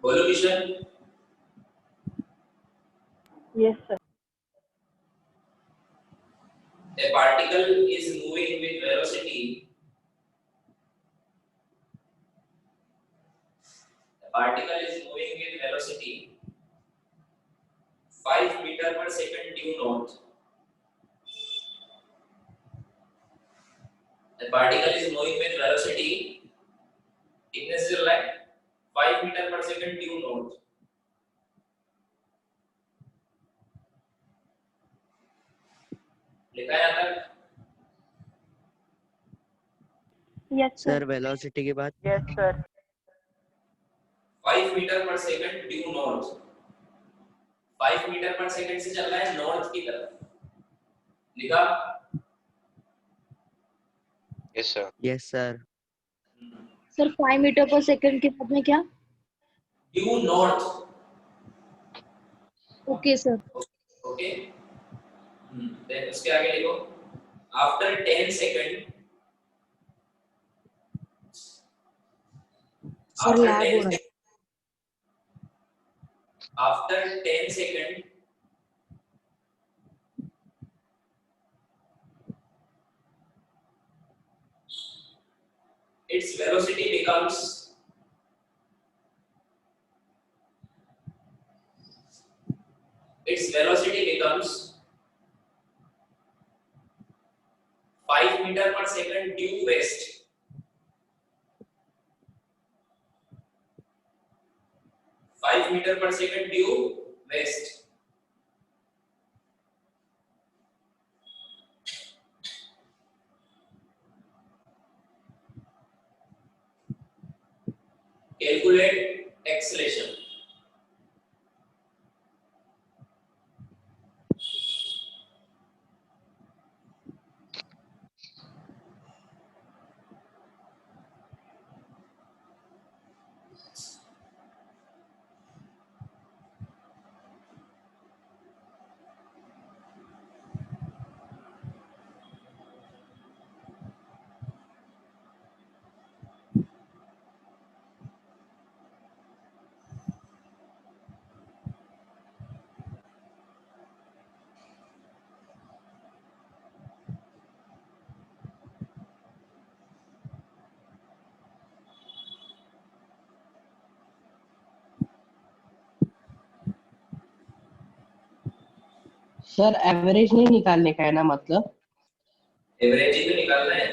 बोलो question. Yes, sir. A particle is moving with velocity. A particle is moving with velocity 5 meter per second due north. A particle is moving with velocity कितने से चल रहा है? 5 meter per second due north. लिखा है यहाँ तक? Yes, sir. सर वेलोसिटी के बाद Yes, sir. 5 meter per second due north. 5 meter per second से चल रहा है नॉर्थ की तरफ। लिखा? Yes, sir. Yes sir sir 5 metre पर सेकंड के बाद में क्या? Due north. Okay sir. Okay, then उसके आगे लिखो आफ्टर 10 सेकंड। सर लैग हो रहा है। After 10 second its velocity becomes its velocity becomes 5 meter per second due west. 5 meter per second due west. Calculate acceleration. Sir average नहीं निकालने का है ना, मतलब एवरेज ही तो निकालना है।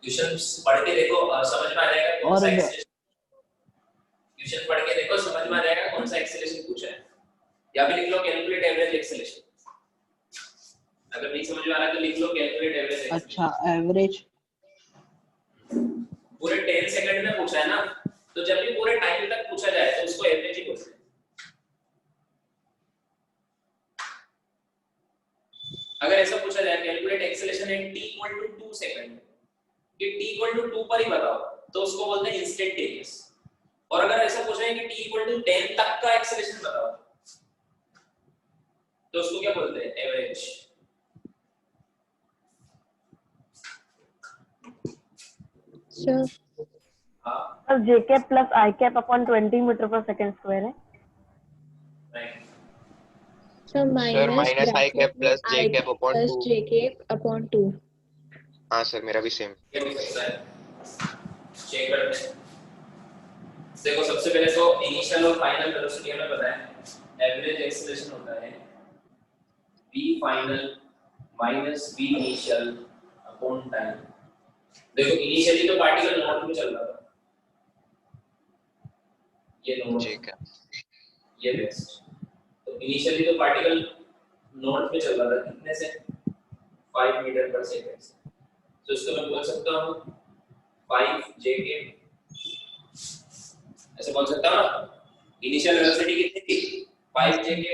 क्वेश्चन पढ़ के देखो समझ में आ जाएगा कौन सा एक्सेलरेशन। क्वेश्चन पढ़ के देखो समझ में आ जाएगा कौन सा या फिर लिख लो कैलकुलेट एवरेज एक्सेलरेशन। अगर नहीं समझ में आ रहा है तो लिख लो कैलकुलेट एवरेज। अच्छा एवरेज पूरे 10 सेकंड में पूछा है ना, तो जब भी पूरे टाइम तक पूछा जाए तो उसको एवरेज ही बोलते हैं। अगर ऐसा पूछा जाए calculate acceleration in t = 2 second, कि t = 2 पर ही बताओ, तो उसको बोलते हैं इंस्टेंटेनियस। और अगर ऐसा पूछा है कि t = 10 तक का एक्सेलरेशन बताओ, तो उसको क्या बोलते हैं? एवरेज। सर हाँ sir J cap plus I cap upon 20 metre पर सेकंड स्क्वायर है। Right. Sir sir minus minus I cap plus J cap upon plus 2। J cap upon 2। हाँ सर मेरा भी सेम। ये भी सकता है, चेक करते हैं। देखो सबसे पहले तो इनिशियल और फाइनल वेलोसिटी हमें पता है। एवरेज एक्सेलरेशन होता है v final minus v initial upon time. देखो इनिशियली तो पार्टिकल नॉर्थ में चल रहा था, ये जे नॉर्थ, कैप ये वेस्ट। तो इनिशियली तो पार्टिकल नॉर्थ में चल रहा था, कितने से? 5 मीटर पर सेकंड से। तो इसको मैं बोल सकता हूँ 5 जे के, ऐसे बोल सकता हूँ ना। इनिशियल वेलोसिटी कितनी थी? 5 जे के,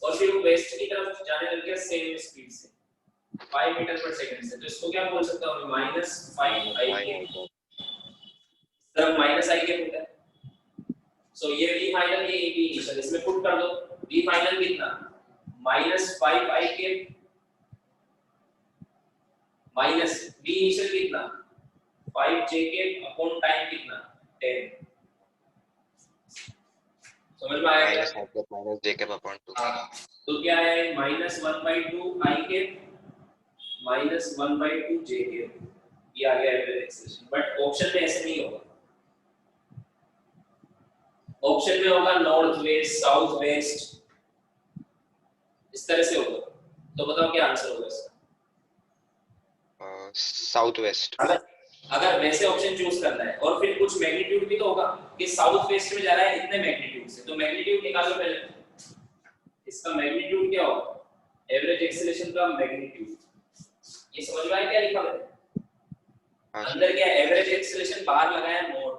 और फिर वो वेस्ट की तरफ जाने लग गया सेम स्पीड से 5 मीटर पर सेकंड से। तो इसको क्या बोल सकता हूँ? -5 आई के। तरफ माइनस आई के होता है। सो ये v फाइनल, ये v इनिशियल, इसमें पुट कर दो। v फाइनल कितना? -5 आई के माइनस v इनिशियल कितना? 5 जे के अपॉन टाइम कितना? 10। समझ में आया क्या? Minus I cap minus J cap upon 2। हाँ, तो क्या है? -1/2 आई के -1/2 जे के, ये आ गया एवरेज एक्सेलरेशन। बट ऑप्शन में ऐसे नहीं होगा। ऑप्शन में होगा नॉर्थ वेस्ट, साउथ वेस्ट, इस तरह से होगा। तो बताओ क्या आंसर होगा इसका? South west. अगर वैसे ऑप्शन चूज करना है और फिर कुछ मैग्नीट्यूड भी तो होगा कि साउथ वेस्ट में जा रहा है इतने मैग्नीट्यूड से, तो मैग्नीट्यूड निकालो पहले। इसका मैग्नीट्यूड क्या होगा? एवरेज एक्सेलरेशन का मैग्नीट्यूड। ये समझ में आया क्या लिखा है? अंदर क्या एवरेज एक्सेलरेशन, बाहर लगाया मोड,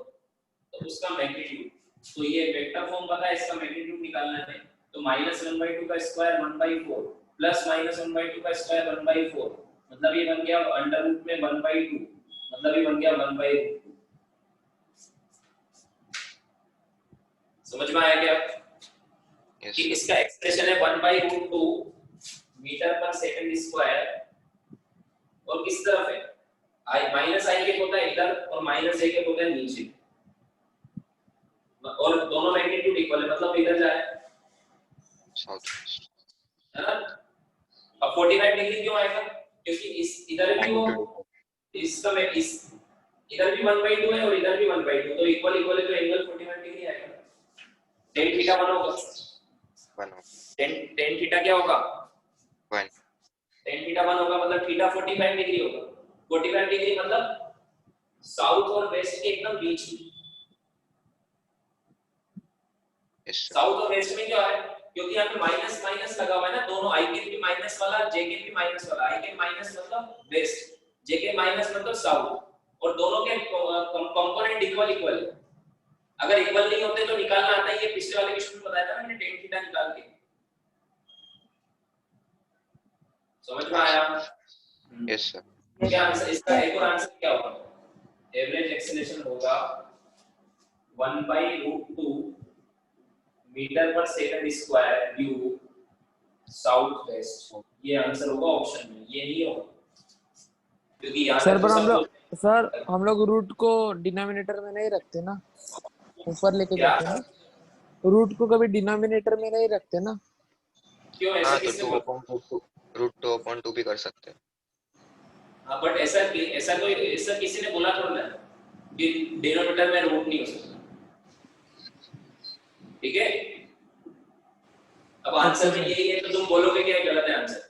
तो उसका मैग्नीट्यूड। तो ये वेक्टर फॉर्म पता है, इसका मैग्नीट्यूड निकालना है। तो -1/2 का स्क्वायर 1/4 प्लस -1/2 का स्क्वायर 1/4, मतलब ये बन गया अंडर रूट में 1/2, मतलब ये बन गया 1/2। समझ में आया क्या? कि इसका एक्सप्रेशन है 1/2 मीटर पर सेकंड स्क्वायर, और किस तरफ है? माइनस आई के होता है इधर और माइनस ए के होता है नीचे, और दोनों मैग्नीट्यूड इक्वल है, मतलब इधर जाए साउथ वेस्ट है ना। अब 45 डिग्री क्यों आएगा? क्योंकि इस इधर भी वो इसका में इस इधर भी 1/2 है और इधर भी 1/2, तो इक्वल इक्वल है, तो एंगल 45 डिग्री आएगा। tan थीटा 1 होगा। tan थीटा क्या होगा? 1। tan थीटा 1 होगा, मतलब थीटा 45 डिग्री होगा। 45 डिग्री मतलब साउथ और वेस्ट के एकदम बीच में। साउथ और वेस्ट में क्या है? क्योंकि यहाँ पे माइनस माइनस लगा हुआ है ना, दोनों आई के भी माइनस वाला, जे के भी माइनस वाला। आई के माइनस मतलब वेस्ट, जे के माइनस मतलब साउथ, और दोनों के कंपोनेंट इक्वल इक्वल है। अगर इक्वल नहीं होते तो निकालना आता है, ये पिछले वाले क्वेश्चन में बताया था मैंने, tan थीटा निकाल के। समझ में आया? Yes sir. क्या आंसर इसका? एक और आंसर क्या होगा? एवरेज एक्सेलरेशन होगा 1/√2 मीटर पर second square view south west. ये आंसर होगा ऑप्शन में, ये नहीं होगा क्योंकि यहां सर तक पर तो सब हम लोग रूट को डिनोमिनेटर में नहीं रखते ना, ऊपर लेके क्या? जाते हैं ना। रूट को कभी डिनोमिनेटर में नहीं रखते ना। क्यों हाँ ऐसा? तो किसने बोला? √2/2 भी कर सकते हैं। हाँ, बट ऐसा ऐसा किसी ने बोला थोड़ा ना कि डिनोमिनेटर में रूट नहीं हो सकता। ठीक है, अब आंसर में यही है, तो तुम बोलोगे कि गलत है आंसर,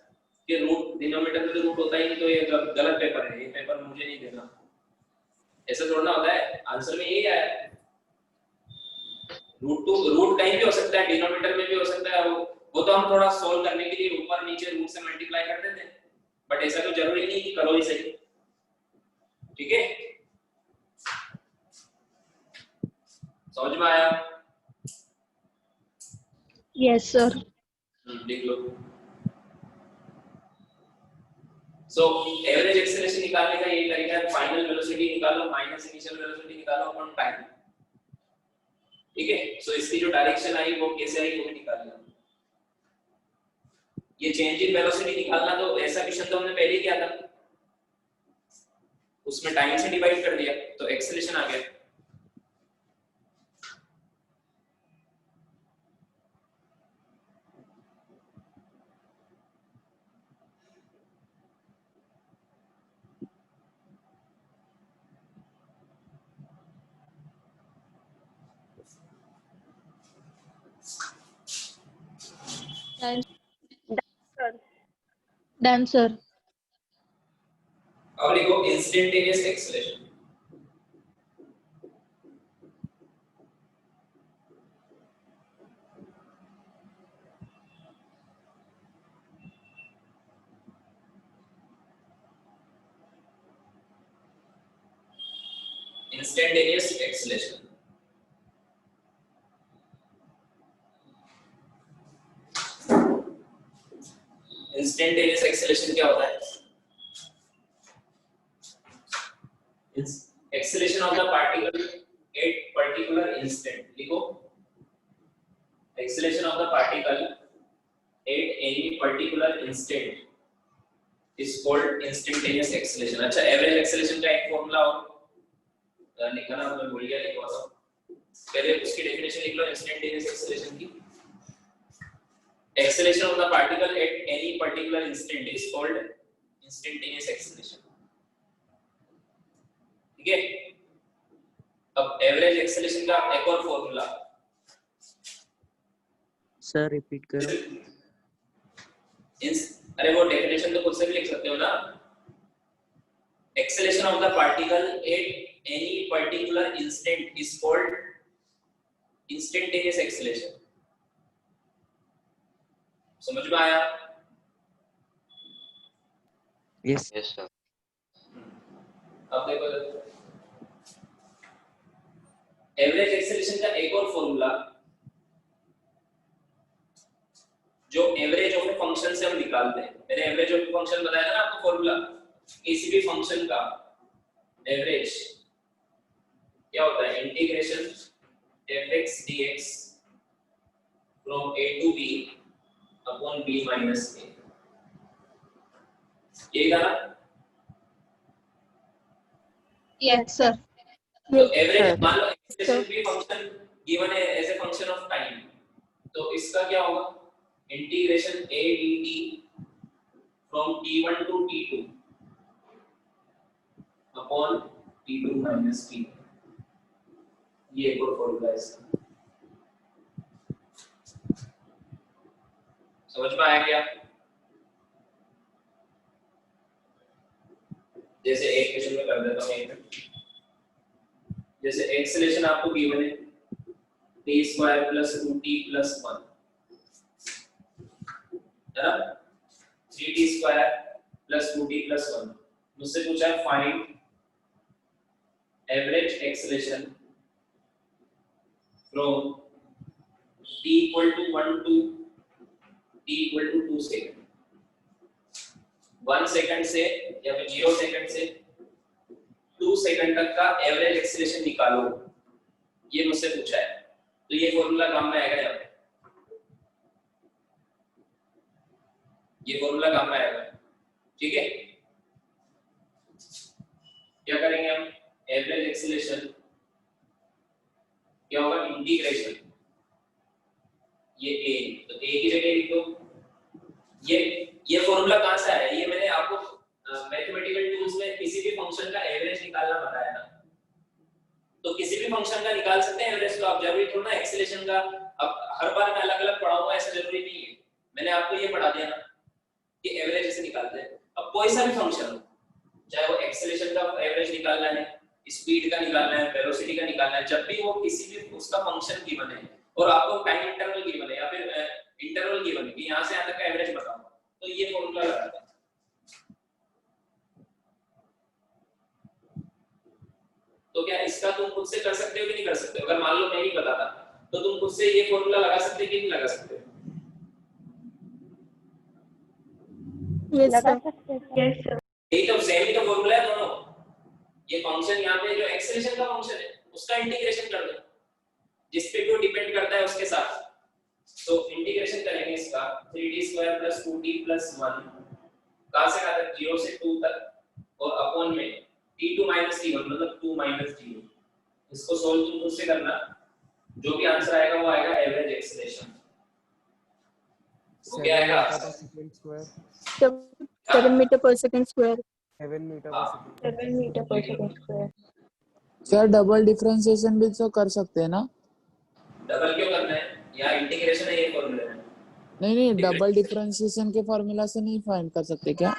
कि रूट डिनोमिनेटर में तो रूट होता ही नहीं, तो ये गलत पेपर है, ये पेपर मुझे नहीं देना। ऐसा थोड़ा होता है, आंसर में यही है। रूट कहीं भी हो सकता है, डिनोमिनेटर में भी हो सकता है, वो तो हम थोड़ा सोल्व करने के लिए ऊपर नीचे रूट से मल्टीप्लाई कर देते हैं, बट ऐसा तो जरूरी नहीं कि करो ही सही, ठीक है? समझ में आया? Yes sir. लिख लो। सो एवरेज एक्सेलरेशन निकालने का यही तरीका है, फाइनल वेलोसिटी निकालो माइनस इनिशियल वेलोसिटी निकालो अपॉन टाइम, ठीक है? सो इसकी जो डायरेक्शन आई वो कैसे आई वो भी निकाल लो। ये चेंज इन वेलोसिटी निकालना तो ऐसा क्वेश्चन तो हमने पहले ही किया था, उसमें टाइम से डिवाइड कर दिया तो एक्सेलरेशन आ गया। Done sir. अब लिखो instantaneous acceleration. Instantaneous acceleration instantaneous acceleration क्या होता है? Acceleration of the particle at particular instant. लिखो acceleration of the particle at any particular instant is called instantaneous acceleration. अच्छा, एवरेज एक्सेलरेशन का एक फॉर्मूला हो लिखा ना, मैं भूल गया, लिखवा दो पहले उसकी डेफिनेशन लिख लो इंस्टेंटेनियस एक्सेलरेशन की। Acceleration of the particle at any particular instant is called instantaneous acceleration, ठीक है? अब एवरेज एक्सेलरेशन का एक और फॉर्मूला सर रिपीट करो। अरे वो डेफिनेशन तो खुद से भी लिख सकते हो ना। Acceleration of the particle at any particular instant is called instantaneous acceleration. समझ में आया? Yes yes sir. अब देखो एवरेज एक्सेलरेशन का एक और फॉर्मूला जो एवरेज ऑफ ए फंक्शन से हम निकालते हैं। मैंने एवरेज ऑफ ए फंक्शन बताया था ना आपको फॉर्मूला, किसी भी फंक्शन का एवरेज क्या होता है? Integration fx dx from a to b upon b minus a। ये था ना? Yes sir. तो एवरेज मान लो एक्सेलरेशन भी फंक्शन गिवन है as a function of time, तो इसका क्या होगा? Integration a dt from t1 to t2 upon t2 minus t। ये एक और फॉर्मूला है इसका। समझ में आया क्या? जैसे एक क्वेश्चन में कर देता हूं एक मिनट। जैसे एक्सेलरेशन आपको गिवन है t square plus 2t plus 1 है ना, 3t square plus 2t plus 1। मुझसे पूछा है find average acceleration from t equal to 1 to t equal to 2 second. 1 second से या फिर 0 सेकंड से 2 सेकंड तक का एवरेज एक्सेलरेशन निकालो, ये मुझसे पूछा है। तो ये फॉर्मूला काम में आएगा, यहाँ पे ये फॉर्मूला काम में आएगा, ठीक है? क्या करेंगे हम? एवरेज एक्सेलरेशन क्या होगा? इंटीग्रेशन ये a, तो a की जगह लिख दो। ये फॉर्मूला कहां से आया? ये मैंने आपको मैथमेटिकल टूल्स में किसी भी फंक्शन का एवरेज निकालना बताया था। तो किसी भी फंक्शन का निकाल सकते हैं एवरेज, तो आप जरूरी थोड़ा ना एक्सेलरेशन का अब हर बार मैं अलग अलग पढ़ाऊंगा ऐसा जरूरी नहीं है। मैंने आपको ये पढ़ा दिया ना कि एवरेज ऐसे निकालते हैं। अब कोई सा भी फंक्शन हो, चाहे वो एक्सेलरेशन का एवरेज निकालना है, स्पीड का निकालना है, वेलोसिटी का निकालना है, जब भी वो किसी भी उसका फंक्शन गिवन है और आपको टाइम इंटरवल गिवन है या फिर इंटरवल गिवन है कि यहाँ से यहाँ तक का एवरेज बताओ, तो ये फॉर्मूला लगाते हैं। तो क्या इसका तुम खुद से कर सकते हो कि नहीं कर सकते हो? अगर मान लो मैं नहीं बताता तो तुम खुद से ये फॉर्मूला लगा सकते हो कि नहीं लगा सकते हो? लगा सकते हैं। Yes sir. यही तो सेम ही तो फॉर्मूला है दोनों। ये फंक्शन यहाँ पे जो एक्सेलेरेशन का फंक्शन है उसका इंटीग्रेशन कर दो, जिस पे वो डिपेंड करता है उसके साथ। तो इंटीग्रेशन करेंगे इसका 3d² + 2t + 1 कहां से कहां तक 0 से 2 तक और अपॉन में t2 - t1 मतलब 2 - 0। इसको सॉल्व तुम खुद से करना, जो भी आंसर आएगा वो आएगा एवरेज एक्सेलेरेशन। वो क्या आएगा? सेकंड स्क्वायर 7 मीटर पर सेकंड स्क्वायर। 7 मीटर पर सेकंड 7 मीटर पर second square. Sir double differentiation भी तो कर सकते हैं ना? डबल क्यों करना है? यहाँ इंटीग्रेशन है, ये फॉर्मूला है। नहीं डबल डिफरेंशिएशन के फॉर्मूला से नहीं फाइंड कर सकते क्या?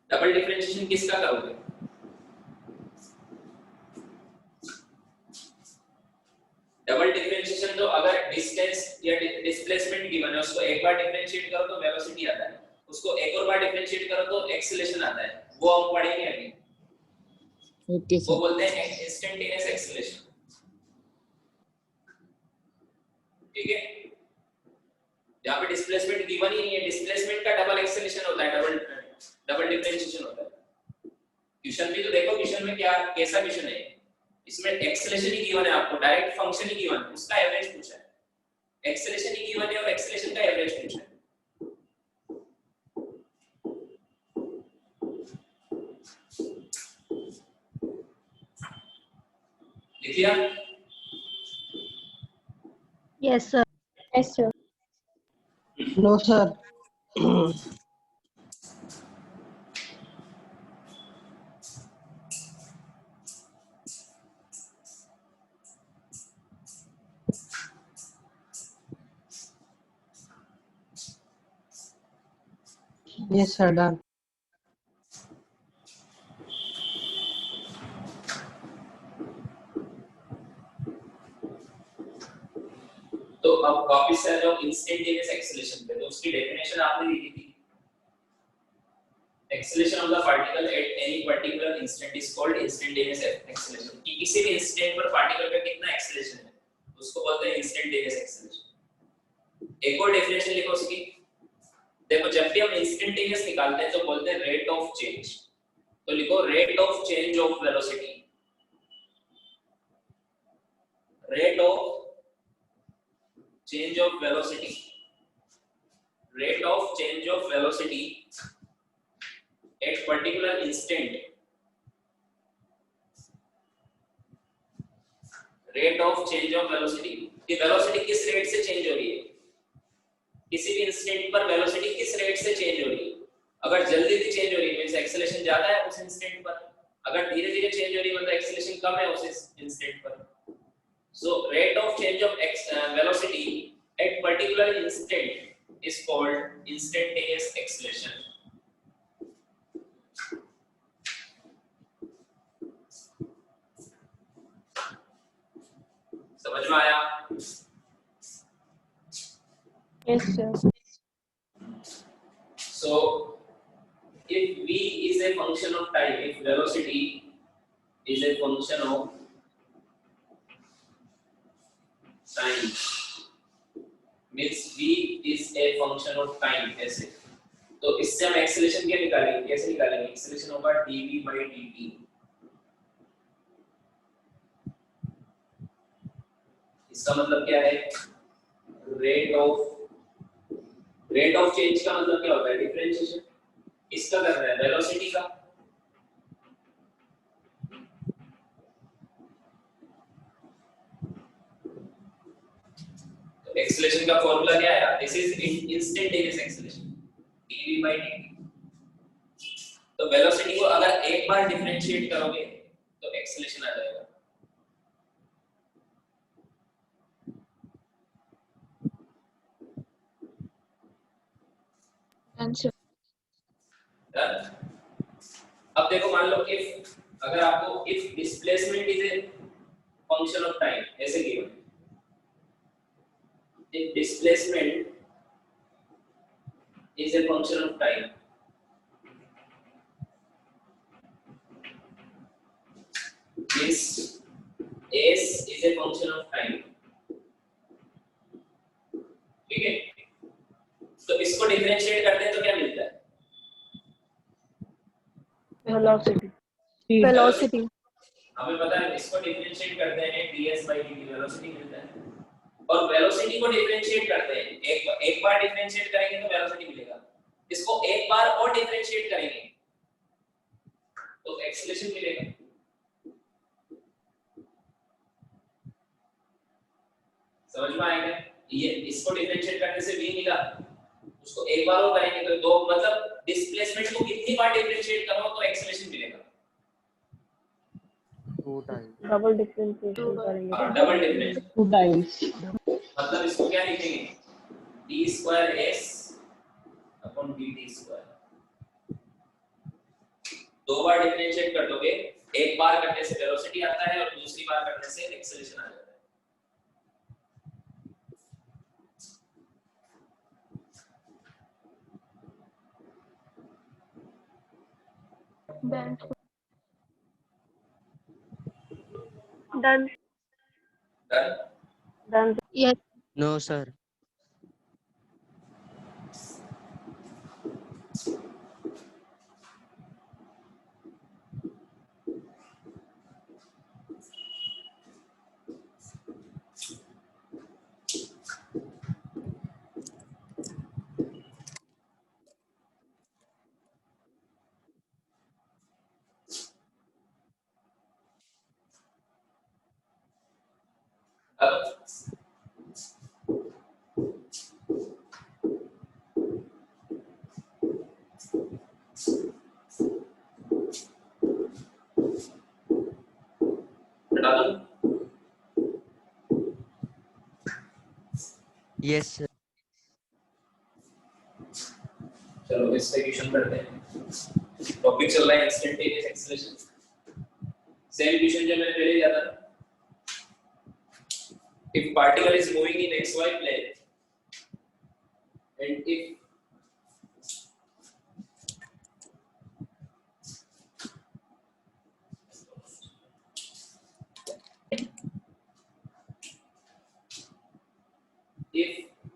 डबल डिफरेंशिएशन किसका करोगे? डबल डिफरेंशिएशन तो अगर डिस्टेंस या डिस्प्लेसमेंट गिवन है उसको एक बार डिफरेंशिएट करो तो वेलोसिटी आता है, उसको एक और बार डिफरेंशिएट करो तो एक्सीलरेशन आता है। वो हम पढ़ेंगे अभी। ओके वो सर। बोलते हैं इंस्टेंटेनियस एक्सीलरेशन। ठीक है, यहाँ पे डिस्प्लेसमेंट गिवन ही नहीं है, डिस्प्लेसमेंट का डबल एक्सीलरेशन होता है, डबल डिफरेंशिएशन होता है। क्वेश्चन भी तो देखो, क्वेश्चन में क्या कैसा क्वेश्चन है, इसमें एक्सीलरेशन ही गिवन है आपको, डायरेक्ट फंक्शन ही गिवन है, उसका एवरेज पूछा है। एक्सीलरेशन ही गिवन है और एक्सीलरेशन का एवरेज पूछा है। लिख लिया? Yes sir. Yes sir. No sir. Yes sir done. तो अब वापस से आ जाओ इंस्टेंटेनियस एक्सीलरेशन पे। तो उसकी डेफिनेशन आपने लिखी थी, acceleration of the particle at any particular instant is called instantaneous acceleration. कि किसी भी इंस्टेंट पर पार्टिकल का कितना एक्सीलरेशन है उसको बोलते हैं इंस्टेंटेनियस एक्सीलरेशन। एक और डेफिनेशन लिखो उसकी। देखो जब भी हम इंस्टेंटेनियस निकालते हैं तो बोलते हैं रेट ऑफ चेंज। तो लिखो rate of change of velocity, rate of change of velocity, rate of change of velocity at particular instant, rate of change of velocity कि velocity किस रेट से चेंज हो रही है, किसी भी इंस्टेंट पर velocity किस रेट से चेंज हो रही है। अगर जल्दी से चेंज हो रही है मींस एक्सेलरेशन ज्यादा है उस इंस्टेंट पर, अगर धीरे धीरे चेंज हो रही है मतलब एक्सेलरेशन कम है उस इंस्टेंट पर। So rate of change of velocity at particular instant is called instantaneous acceleration. समझ में आया? Yes sir. So if v is a function of time, if velocity is a function of time means v is a function of time ऐसे, तो इससे हम एक्सेलरेशन क्या निकालेंगे, कैसे निकालेंगे? एक्सेलरेशन होगा dv/dt। इसका मतलब क्या है? रेट ऑफ चेंज का मतलब क्या होता है? डिफरेंशिएशन। इसका कर रहा है वेलोसिटी का। एक्सेलरेशन का फॉर्मूला क्या है? This is instantaneous acceleration dv/dt। तो वेलोसिटी को अगर एक बार डिफरेंशिएट करोगे तो एक्सेलरेशन आ जाएगा। आंसर। अब देखो मान लो इफ अगर आपको if displacement is a function of time ऐसे given, if displacement is a function of time, this s is a function of time, ठीक है? तो इसको डिफरेंशिएट करते हैं तो क्या मिलता है? वेलोसिटी हमें पता है इसको डिफरेंशिएट करते हैं ds by dt वेलोसिटी मिलता है, और वेलोसिटी को डिफरेंशिएट करते हैं एक बार डिफरेंशिएट करेंगे तो वेलोसिटी मिलेगा, इसको एक बार और डिफरेंशिएट करेंगे तो एक्सीलरेशन मिलेगा। समझ में आएगा? ये इसको डिफरेंशिएट करने से v मिला, उसको एक बार और करेंगे तो दो, मतलब डिस्प्लेसमेंट को कितनी बार डिफरेंशिएट करो तो एक्सीलरेशन मिलेगा। 2 times डबल डिफरेंशिएशन करेंगे। डबल डिफरेंशिएशन 2 times मतलब इसको क्या लिखेंगे? d square s upon dt square. दो बार डिफरेंशिएट कर दोगे, एक बार करने से वेलोसिटी आता है और दूसरी बार करने से एक्सीलरेशन आ जाता है। Done done? Done Yes. No, sir. अब हटा दो। Yes, sir. चलो इस पे क्वेश्चन करते हैं। टॉपिक चल रहा है इंस्टेंटेनियस एक्सीलरेशन। सेम क्वेश्चन जो मैंने पहले किया था ना, if particle is moving in xy plane and if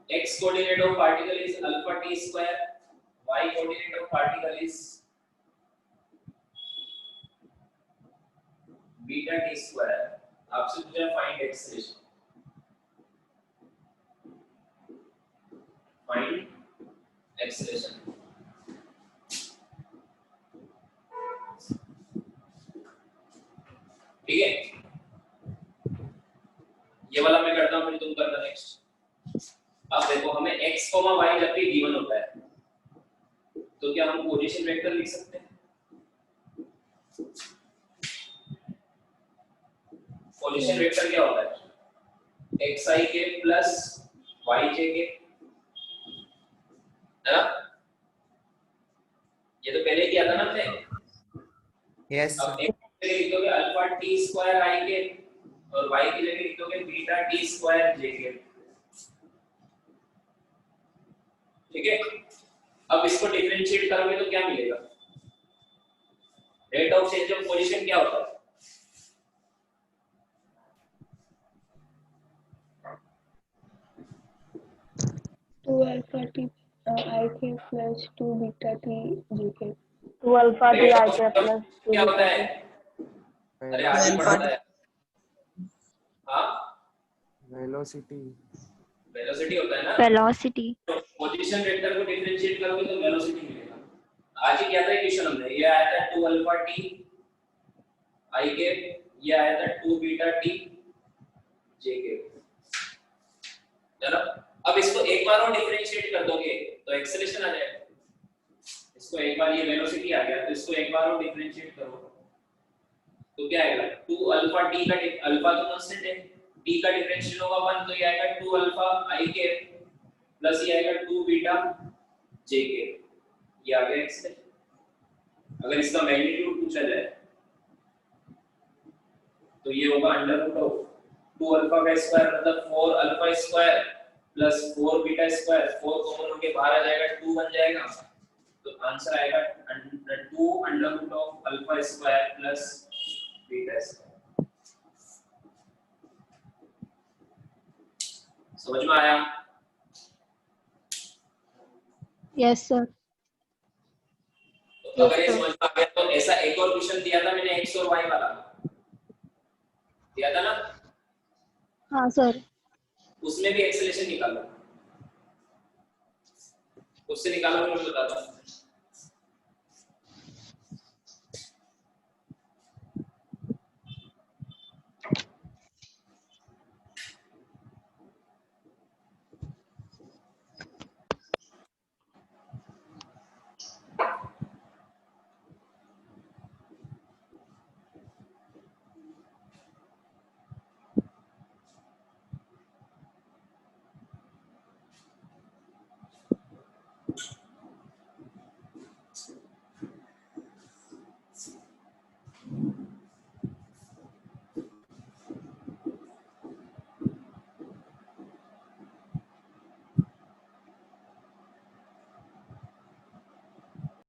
x coordinate of particle is alpha t square, y coordinate of particle is beta t square, आपसे पूछा फाइंड एक्सीलरेशन। Find acceleration. ठीक है, ये वाला मैं करता हूं फिर तुम करना नेक्स्ट। अब देखो हमें x, y जब भी गिवन होता है तो क्या हम पोजीशन वेक्टर लिख सकते हैं? पोजीशन वेक्टर क्या होता है? xi के प्लस yj के, है ना? ये तो पहले किया था ना हमने। Yes, अब sir. x की जगह लिखोगे अल्फा t स्क्वायर i के और y की जगह लिखोगे बीटा t स्क्वायर j के। ठीक है, अब इसको डिफरेंशिएट करोगे तो क्या मिलेगा? Rate of change of position क्या होता है? टू अल्फा टी आई के प्लस 2 बीटा टी जी के। 2 अल्फा टी आई के प्लस 2 क्या होता है? अरे आगे बढ़ता है। हाँ, वेलोसिटी वेलोसिटी होता है ना। Velocity. पोजीशन वेक्टर को डिफरेंशिएट करोगे तो वेलोसिटी मिलेगा। आज ही क्या था क्वेश्चन हमने, ये आया था 2 अल्फा टी आई के, ये आया था 2 बीटा टी जे के, है ना? अब इसको एक बार और डिफरेंशिएट कर दोगे तो एक्सेलरेशन आ जाएगा। इसको एक बार, ये वेलोसिटी आ गया तो इसको एक बार और डिफरेंशिएट करो तो क्या आएगा? 2 अल्फा टी का, अल्फा तो कांस्टेंट है, टी का डिफरेंशियल होगा 1 तो ये आएगा 2 अल्फा आई के प्लस ये आएगा 2 बीटा जे के, ये आ गया एक्सेलरेशन। अगर इसका मैग्नीट्यूड पूछा जाए तो ये होगा अंडर रूट ऑफ 2 अल्फा का स्क्वायर मतलब 4 alpha square plus 4 beta square, 4 common होके बाहर आ जाएगा 2 बन जाएगा, तो आंसर आएगा 2 under root of alpha square plus beta square. समझ में आया? Yes sir. तो अगर ये समझ में आ गया तो ऐसा एक और क्वेश्चन दिया था मैंने x और y वाला दिया था ना, हाँ सर। उसमें भी एक्सेलेरेशन निकालो, उससे निकालो, मैं बताता हूँ।